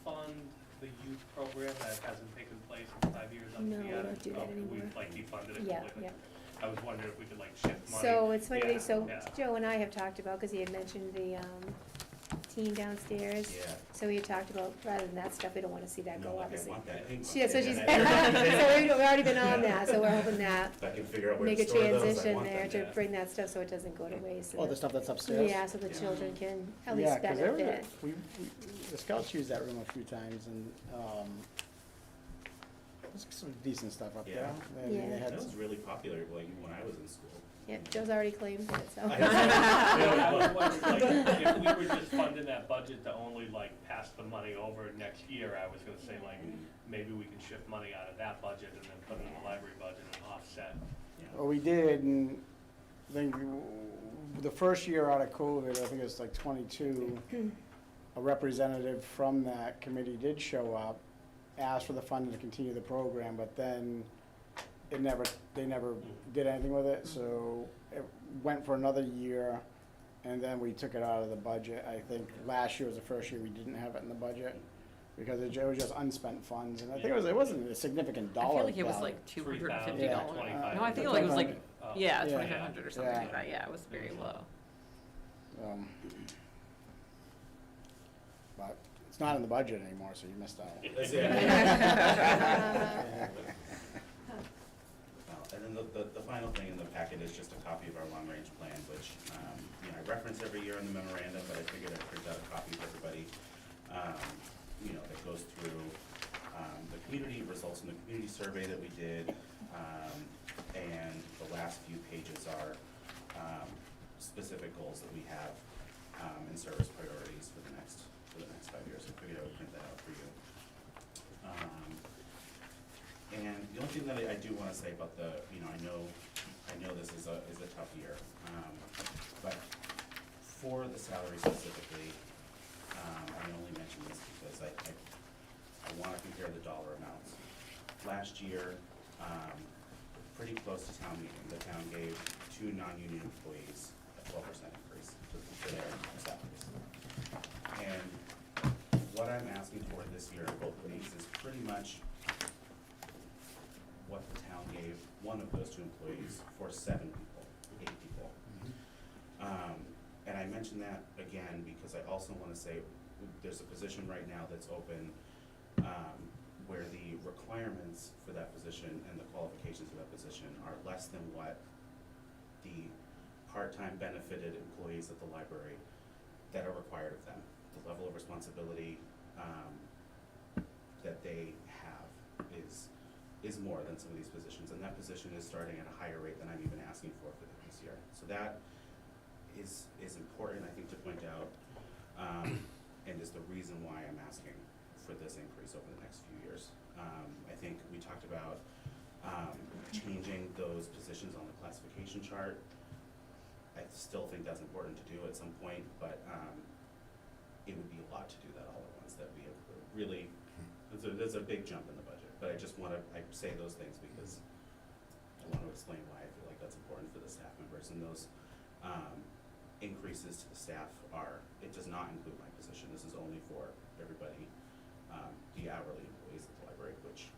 fund the youth program that hasn't taken place in 5 years up to No, the we attic? don't do that We've anymore. like defunded it Yeah, completely? yeah. I was wondering if we could like shift money. So it's funny, Yeah, so yeah. Joe and I have talked about, cause he had mentioned the, team downstairs. Yeah. So we had talked about, rather than that stuff, we don't wanna see that No, go, like, I obviously. want that pink one. Yeah, so And she's, I- so we've already been on that, so we're hoping that, If I can figure out where make to a store those, I transition want there them. to yeah. bring that stuff so it doesn't go to waste. and Oh, the stuff that's upstairs? Yeah, so the Yeah. children can at least Yeah, 'cause there was benefit. the scouts used that room a few times, and, there's some decent stuff up there. Yeah. I mean, they Yeah. had That was some- really popular, like, when I was in school. Yeah, Joe's already claimed it, so. I was wondering, like, if we were just funding that budget to only like pass the money over next year, I was gonna say like, maybe we can shift money out of that budget and then put it in the library budget and offset. Yeah. Well, we did, and I think the first year out of COVID, I think it was like 22, a representative from that committee did show up, asked for the funding to continue the program, but then they never did anything with it, so it went for another year, and then we took it out of the budget. I think last year was the first year we didn't have it in the budget, because it was just unspent funds, and I think it wasn't a significant I dollar feel like it was value. like $250. Yeah. No, I feel like it was like, Oh. yeah, Yeah. 2,500 or something Yeah. like that, yeah, it was very low. But it's not in the budget anymore, so you missed out. That's it. Well, and then the final thing in the packet is just a copy of our long-range plan, which, you know, I reference every year in the memorandum, but I figured I'd print out a copy for everybody. You know, that goes through, the community results in the community survey that we did, and the last few pages are, specific goals that we have, and service priorities for the next 5 years. I figured I would print that out for you. And the only thing that I do wanna say about the, you know, I know this is a tough year, but for the salary specifically, I only mention this because I wanna compare the dollar amounts. Last year, pretty close to town meeting, the town gave 2 non-union employees a 12% increase to their salaries. And what I'm asking for this year, both of these, is pretty much what the town gave one of those 2 employees for 7 people, 8 people. And I mention that again because I also wanna say, there's a position right now that's open, where the requirements for that position and the qualifications for that position are less than what the part-time benefited employees at the library that are required of them. The level of responsibility, that they have is more than some of these positions, and that position is starting at a higher rate than I'm even asking for this year. So that is important, I think, to point out, and is the reason why I'm asking for this increase over the next few years. I think we talked about changing those positions on the classification chart. I still think that's important to do at some point, but it would be a lot to do that all at once. That we have really, there's a big jump in the budget, but I say those things because I want to explain why I feel like that's important for the staff members. And those increases to the staff it does not include my position. This is only for everybody, the hourly employees at the library, which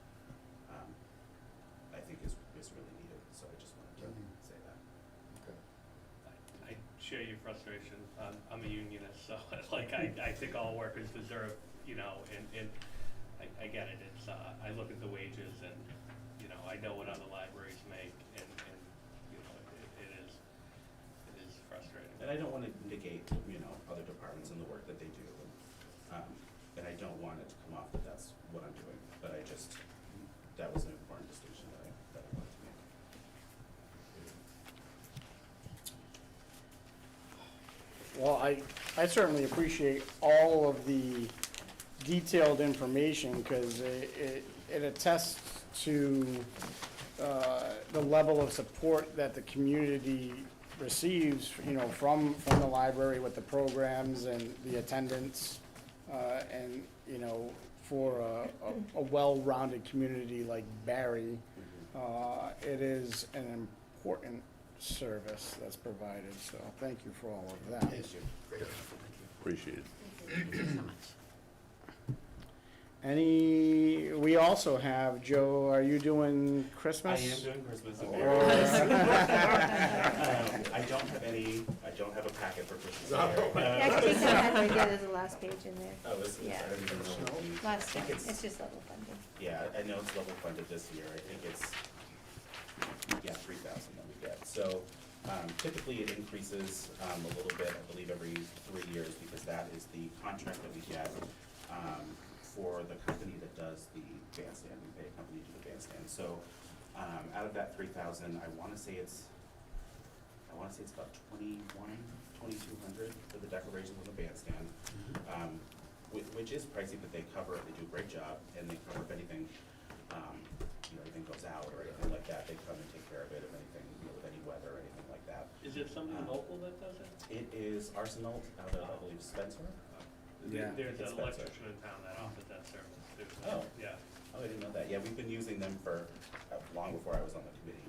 I think is really needed. So I just wanted to say that. I share your frustration. I'm a unionist, so like I think all workers deserve, you know, and I get it. It's I look at the wages and, you know, I know what other libraries make and you know, it is frustrating. And I don't want to negate, you know, other departments and the work that they do. And I don't want it to come off that that's what I'm doing, but that was an important distinction that I wanted to make. Well, I certainly appreciate all of the detailed information, because it attests to the level of support that the community receives, you know, from the library with the programs and the attendance, and, you know, for a well-rounded community like Barre, it is an important service that's provided, so thank you for all of that. Yes, you. Great. Thank you. Appreciate it. Thank you so much. We also have, Joe, are you doing I Christmas? am doing Christmas and Or- Merry Christmas. I don't have a packet for Christmas. No. Actually, take that out, yeah, there's a last page in there. Oh, this is, I Yeah. don't even know what we- Last I think one, it's just level funding. Yeah, I know it's level funded this year, I think it's, yeah, 3,000 that we get. So, typically it increases, a little bit, I believe every 3 years, because that is the contract that we get, for the company that does the bandstand, we pay a company to do the bandstand. So, out of that 3,000, I wanna say it's about 2,200 for the decorations on the bandstand. Which is pricey, but they cover it, they do a great job, and they cover if anything, anything goes out or anything like that, they come and take care of it, if anything, with any weather or anything like that. Is it somebody local that does it? It is Arsenal out of, I believe, Spencer. Yeah. There's It's an Spencer. electrician in town that offers that service too. Oh. Yeah. Oh, I didn't know that. Yeah, we've been using them for, long before I was on the committee.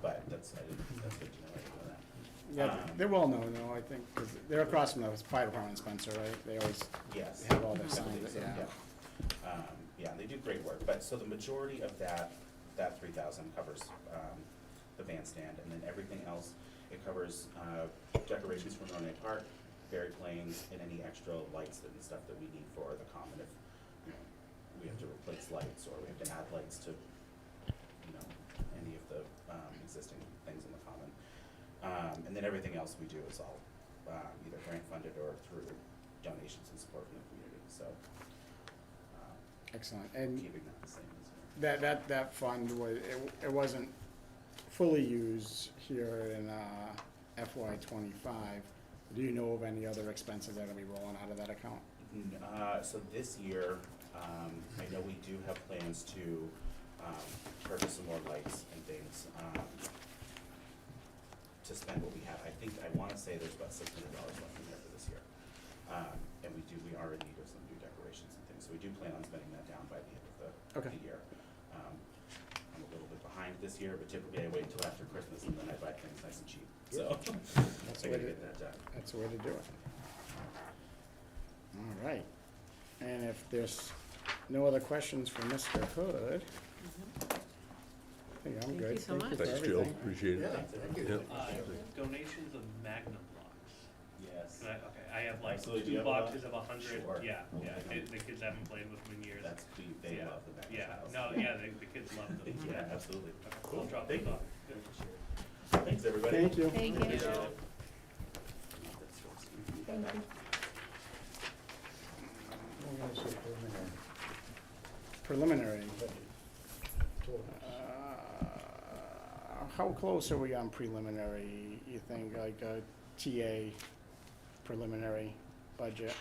But that's good to know, I didn't know that. Yeah, they're well known, though, I think, 'cause they're across from the fire department in Spencer, right? They always Yes. have all their I signs, believe so, yeah. Yeah, they do great work, but, so the majority of that 3,000 covers, the bandstand, and then everything else, it covers, decorations from Ronay Park, Berry Plains, and any extra lights and stuff that we need for the common, if, we have to replace lights, or we have to add lights to, any of the, existing things in the common. And then everything else we do is all, either grant funded or through donations and support from the community, so, Excellent, and keeping that the same as well. that fund was, it wasn't fully used here in, FY '25. Do you know of any other expenses that will be rolling out of that account? So this year, I know we do have plans to, purchase some more lights and things, to spend what we have. I wanna say there's about $600 left in there for this year. And we are in need of some new decorations and things, so we do plan on spending that down by the end of Okay. the year. I'm a little bit behind this year, but typically I wait until after Christmas and then I buy things nice and cheap, so. That's I the way gotta to, get that done. that's the way to do it. All right, and if there's no other questions for Mr. Hood, I think I'm Thank good. you so much. for Thanks, Jill, everything. appreciate Yeah, it. thank you. Yeah. Donations of Magnum blocks. Yes. Okay, I have like Absolutely. Do you 2 have a lot? boxes of 100. Sure. Yeah, the kids haven't played with them in years. They Yeah. love the back. Yeah, no, yeah, the kids love them. Yeah, absolutely. Okay, I'll drop Thank those you. off. Thanks, everybody. Thank you. Thank you. Appreciate it. Thank you. I'm gonna say Preliminary, totals. how close are we on preliminary, you think, like a TA preliminary budget?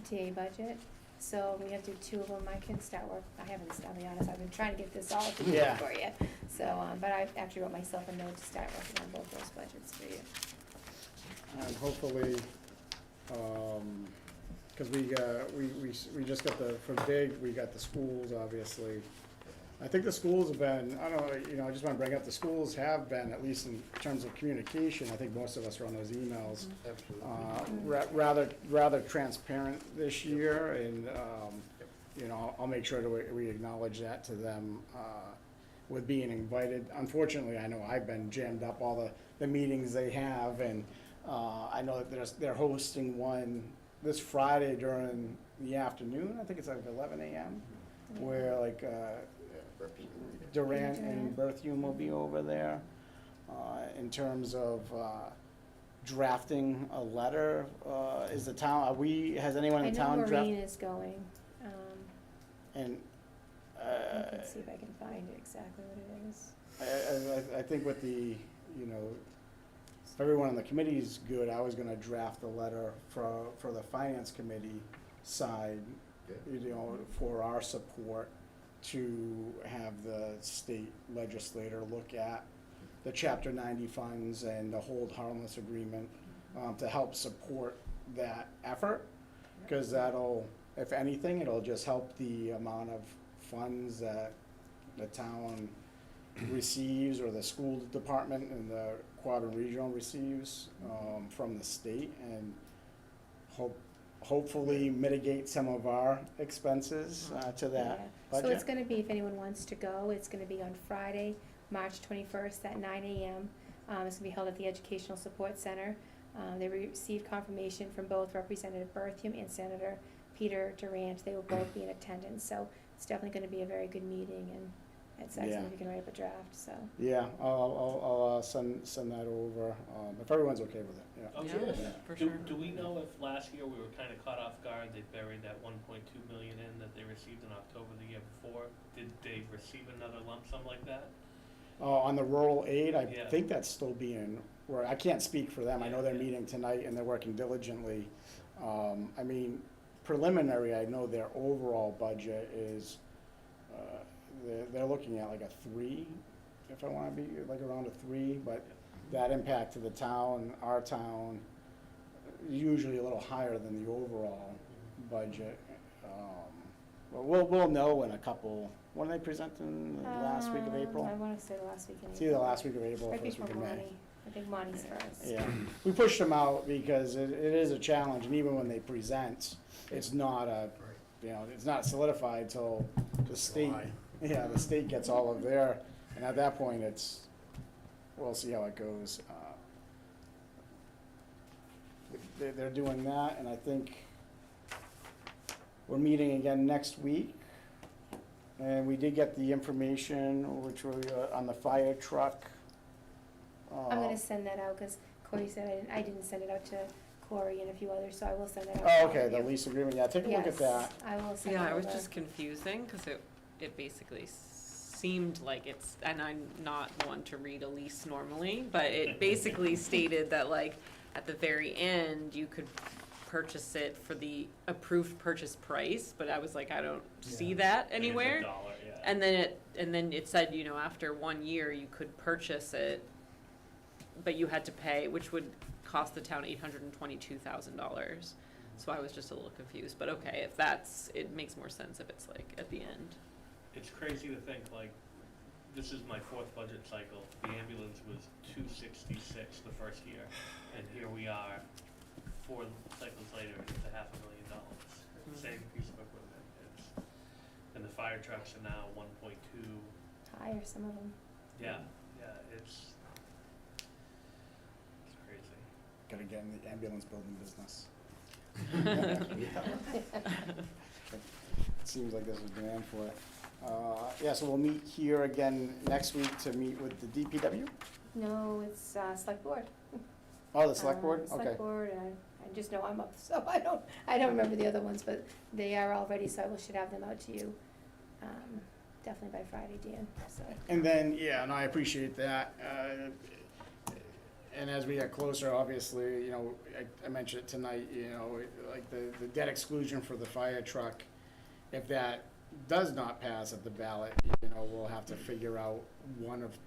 The TA budget, so we have to do 2 of them, I can start work, I'll be honest, I've been trying to get this all together Yeah. for you. So, but I actually wrote myself a note to start working on both those budgets for you. And hopefully, cause we just got for big, we got the schools, obviously. I think the schools have been, I don't know, I just wanna bring up, the schools have been, at least in terms of communication, I think most of us are on those emails, Absolutely. rather transparent this year, and, I'll make sure that we acknowledge that to them, with being invited. Unfortunately, I know I've been jammed up all the meetings they have, and, I know that they're hosting one this Friday during the afternoon, I think it's like 11 a.m., where like, Durant and Berthium will be over there, in terms of, drafting a letter, is the town, has anyone in town I know draft? Maureen is going, And, I can see if I can find it exactly what it is. I think with the, if everyone on the committee is good, I was gonna draft a letter for the finance committee side, Yeah. for our support to have the state legislator look at the Chapter 90 funds and the hold harmless agreement, to help support that effort. Cause that'll, if anything, it'll just help the amount of funds that the town receives, or the school department and the Quadrant Regional receives, from the state, and hopefully mitigate some of our expenses, to that Yeah. budget. So it's gonna be, if anyone wants to go, it's gonna be on Friday, March 21st at 9 a.m. It's gonna be held at the Educational Support Center. They received confirmation from both Representative Berthium and Senator Peter Durant. They will both be in attendance, so it's definitely gonna be a very good meeting, and it's excellent Yeah. if you can write up a draft, so. Yeah, I'll send that over, if everyone's okay with it, yeah. Oh, Yeah, sure. for Do, sure. do we know if last year we were kinda caught off guard, they buried that 1.2 million in that they received in October the year before? Did they receive another lump sum like that? On the rural aid, I Yeah. think that's still being, I can't speak for them, I know they're meeting tonight and they're working diligently. I mean, preliminary, I know their overall budget is, they're looking at like a 3, if I wanna be, like around a 3, but that impact to the town, our town, usually a little higher than the overall budget. But we'll know in a couple, when are they presenting, the last week of April? I wanna say the last week in April. It's either the last week of April or Right first before week of May. Monty. I think Monty's first. Yeah, we pushed them out because it is a challenge, and even when they present, it's not it's not solidified till the state, July. yeah, the state gets all of their, and at that point, we'll see how it goes. They're doing that, and I think we're meeting again next week. And we did get the information, which were on the fire truck. I'm gonna send that out, cause Corey said I didn't send it out to Corey and a few others, so I will send that out. Oh, to okay, the you. lease agreement, yeah, take a look at Yes, that. I will send it Yeah, it was over. just confusing, cause it basically seemed like it's, and I'm not one to read a lease normally, but it basically stated that like, at the very end, you could purchase it for the approved purchase price, but I was like, I don't see that I think it's anywhere. $1, yeah. And then it said, you know, after 1 year, you could purchase it, but you had to pay, which would cost the town $822,000. So I was just a little confused, but okay, if it makes more sense if it's like at the end. It's crazy to think, like, this is my 4th budget cycle. The ambulance was 266 the first year, and here we are, 4 cycles later, and it's $500,000. Same piece of equipment. And the fire trucks are now 1.2. Higher, some of them. Yeah, it's crazy. Gotta get in the ambulance building business. Seems like there's a demand for it. Yeah, so we'll meet here again next week to meet with the DPW? No, it's, select board. Oh, the select board? Okay. Select board, and I just know I'm up, so I don't remember the other ones, but they are all ready, so I should have them out to you, definitely by Friday, Dan, so. And then, yeah, and I appreciate that. And as we get closer, obviously, you know, I mentioned it tonight, you know, like the debt exclusion for the fire truck, if that does not pass at the ballot, you know, we'll have to figure out one of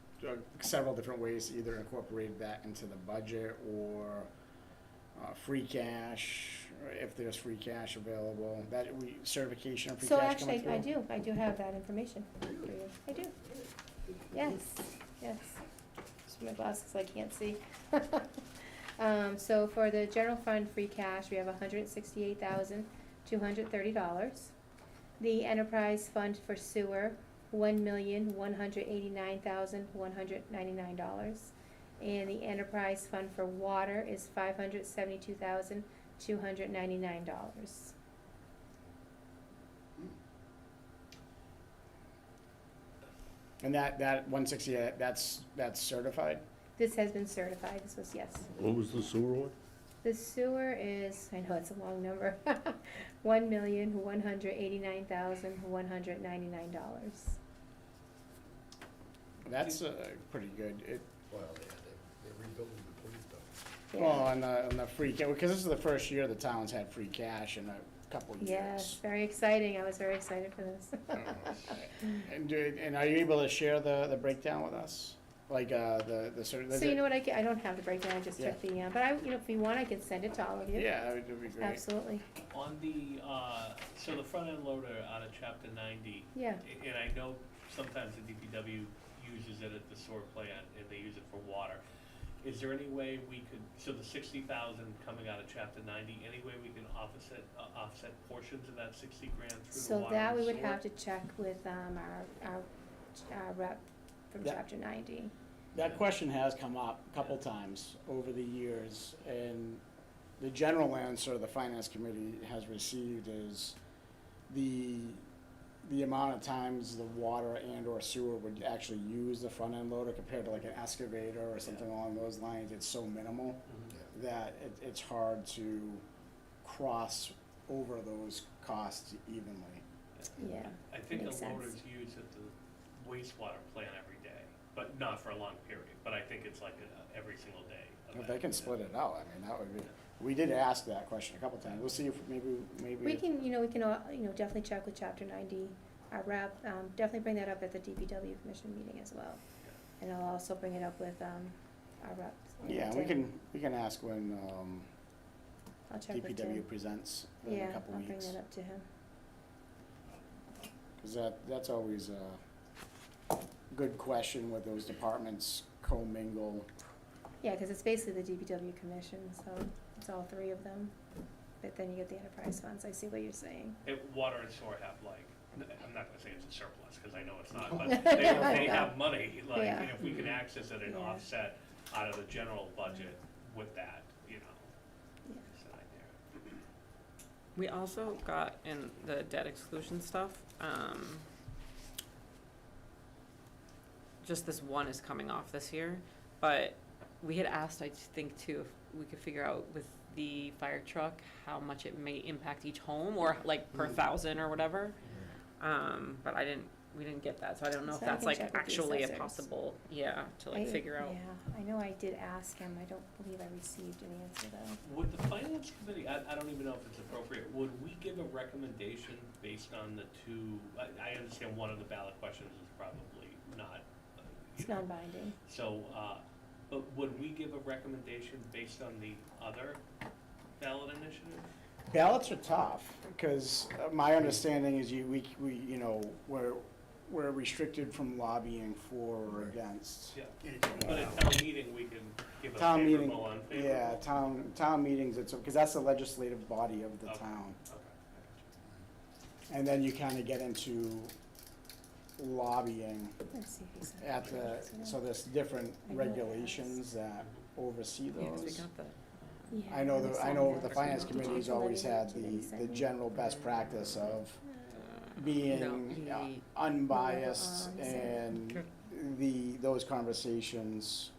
several different ways to either incorporate that into the budget or free cash, or if there's free cash available, certification of free So cash coming actually, through. I do have that information for you. I do. Yes. Just my glasses, so I can't see. So for the general fund free cash, we have $168,230. The enterprise fund for sewer, $1,189,199. And the enterprise fund for water is $572,299. And that 168, that's certified? This has been certified, this was, yes. What was the sewer one? The sewer is, I know it's a long number, $1,189,199. That's pretty good. Well, they're rebuilding the police though. Yeah. Well, on the free cash, because this is the first year the town's had free cash in a couple years. Yes, very exciting, I was very excited for this. And are you able to share the breakdown with us? Like, the sort of. So you know what, I don't have the breakdown, I just took the, but if you want, I can send it to all of you. Yeah, that would be great. Absolutely, On the, so the front end loader out of chapter 90, yeah, and I know sometimes the DPW uses it at the sewer plant and they use it for water. Is there any way we could, so the 60,000 coming out of chapter 90, any way we can offset portions of that 60 grand through the So water that and we would sewer? have to check with, our rep from Yeah. chapter 90. That question has come up a couple times over the years, and the general answer the finance committee has received is the amount of times the water and or sewer would actually use the front end loader compared to like an excavator or something along those lines, it's so minimal Mhm. that it's hard to cross over those costs evenly. Yeah, I think makes the loader's sense. used at the wastewater plant every day, but not for a long period, but I think it's like every single day. If they can split it out, I mean, that would be, we did ask that question a couple times, we'll see if maybe. we can, definitely check with chapter 90, our rep, definitely bring that up at the DPW commission meeting as well. And I'll also bring it up with, our reps. Yeah, we can ask when, I'll check with Tim. DPW presents in a couple Yeah, I'll bring weeks. that up to him. Cause that's always a good question with those departments commingle. Yeah, cause it's basically the DPW commission, so it's all three of them, but then you get the enterprise funds, I see what you're saying. Water and sewer have like, I'm not gonna say it's a surplus, cause I know it's not, but they have money, like, Yeah. and if we can access it and Yeah. offset out of the general budget with that, Yeah. it's an idea. We also got in the debt exclusion stuff, just this one is coming off this year, but we had asked, I think too, if we could figure out with the fire truck, how much it may impact each home, or like per thousand or whatever. But we didn't get that, so I don't know if So I that's can like check with the actually a assessors. possible, to like figure out. Yeah, I know I did ask him, I don't believe I received an answer though. Would the finance committee, I don't even know if it's appropriate, would we give a recommendation based on the two, I understand one of the ballot questions is probably not. It's non-binding. So, but would we give a recommendation based on the other ballot initiative? Ballots are tough, because my understanding is we're restricted from lobbying for or against. Yeah, but at town meeting, we can give a Town meeting, favorable, unfavorable. yeah, town meetings, because that's the legislative body of the Okay. town. Okay, And then you kind of get into lobbying Let's see if he's. at so there's different regulations that oversee Yeah, 'cause we those. got the, Yeah, I know understand the that. finance Did you committee's let always him know? had Did he the send me? general best practice of no, being he- unbiased Yeah, and those conversations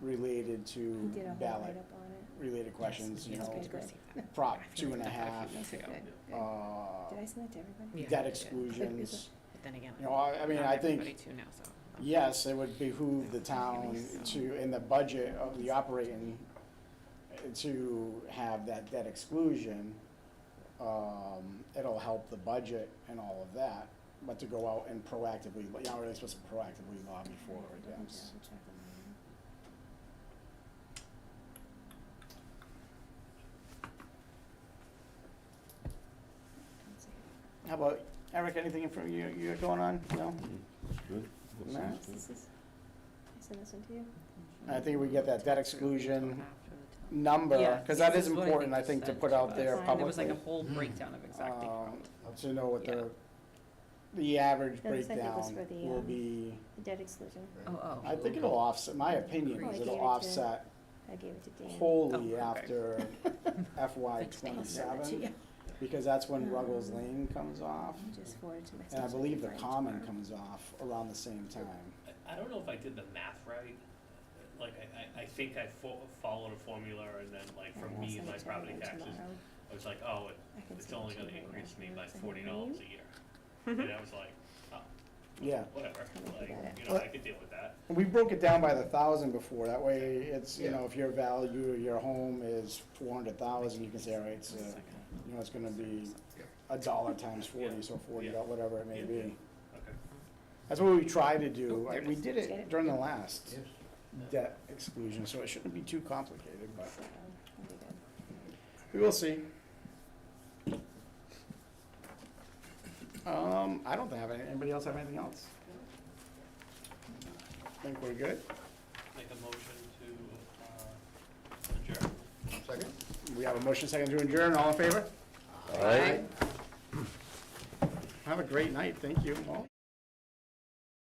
related He to did a whole ballot write-up on it. related questions, you Yes, know, we good. received that. Prop I 2.5, think Okay, ago. good, good. Did I send that to everybody? Yeah, debt we did. exclusions. But then again, You know, I mean, not I everybody think, too now, so. yes, it would behoove the town to, in the budget of the operating, to have that debt exclusion. It'll help the budget and all of that, but to go out and proactively, you're not really supposed to proactively lobby for or Double against. check on How about, Eric, anything from you going on? No? Good. No. that. This is, I send this one to you? I think we get that debt exclusion After the number, Yeah, because that this is is what I important, I think think, you to sent put to out us. there Fine. And there was like a publicly. whole breakdown of exactly how. To know what Yeah. the average No, this I think was breakdown for the, will be. The debt exclusion. Oh, I think it'll offset, my opinion Oh, I is gave it it'll to- offset I gave it to Dan. wholly Oh, okay. after FY Thanks, Dan. I'll send it to 27, you. because that's when Ruggles Lane comes off, I just forwarded to myself. and I so believe the can find it common tomorrow. comes off around the same time. I don't know if I did the math right, like, I think I followed a formula, and then like for I'll me send and my it to property everyone taxes, tomorrow. I was like, I can it's send it only to gonna you right increase me now. by Send it to $40 you. a year. And I was like, oh, Yeah, whatever, Tell me if you like, got it. you know, I could deal with that. we broke it down by the thousand before, that way it's, you Yeah. know, if your value of your home is 400,000, you can say, all right, it's, you know, it's gonna be $1 times 40, so 40, Yeah. whatever it may Yeah. be. Okay. That's what we tried to do. Oh, there it We is. did Get it it? during the last debt exclusion, so it shouldn't be too complicated, but So, that'll be good. we will see. I don't have anybody else have anything else? think we're good. Make a motion to adjourn. Second? We have a motion second to adjourn. All in favor? Aye. Have a great night. Thank you all.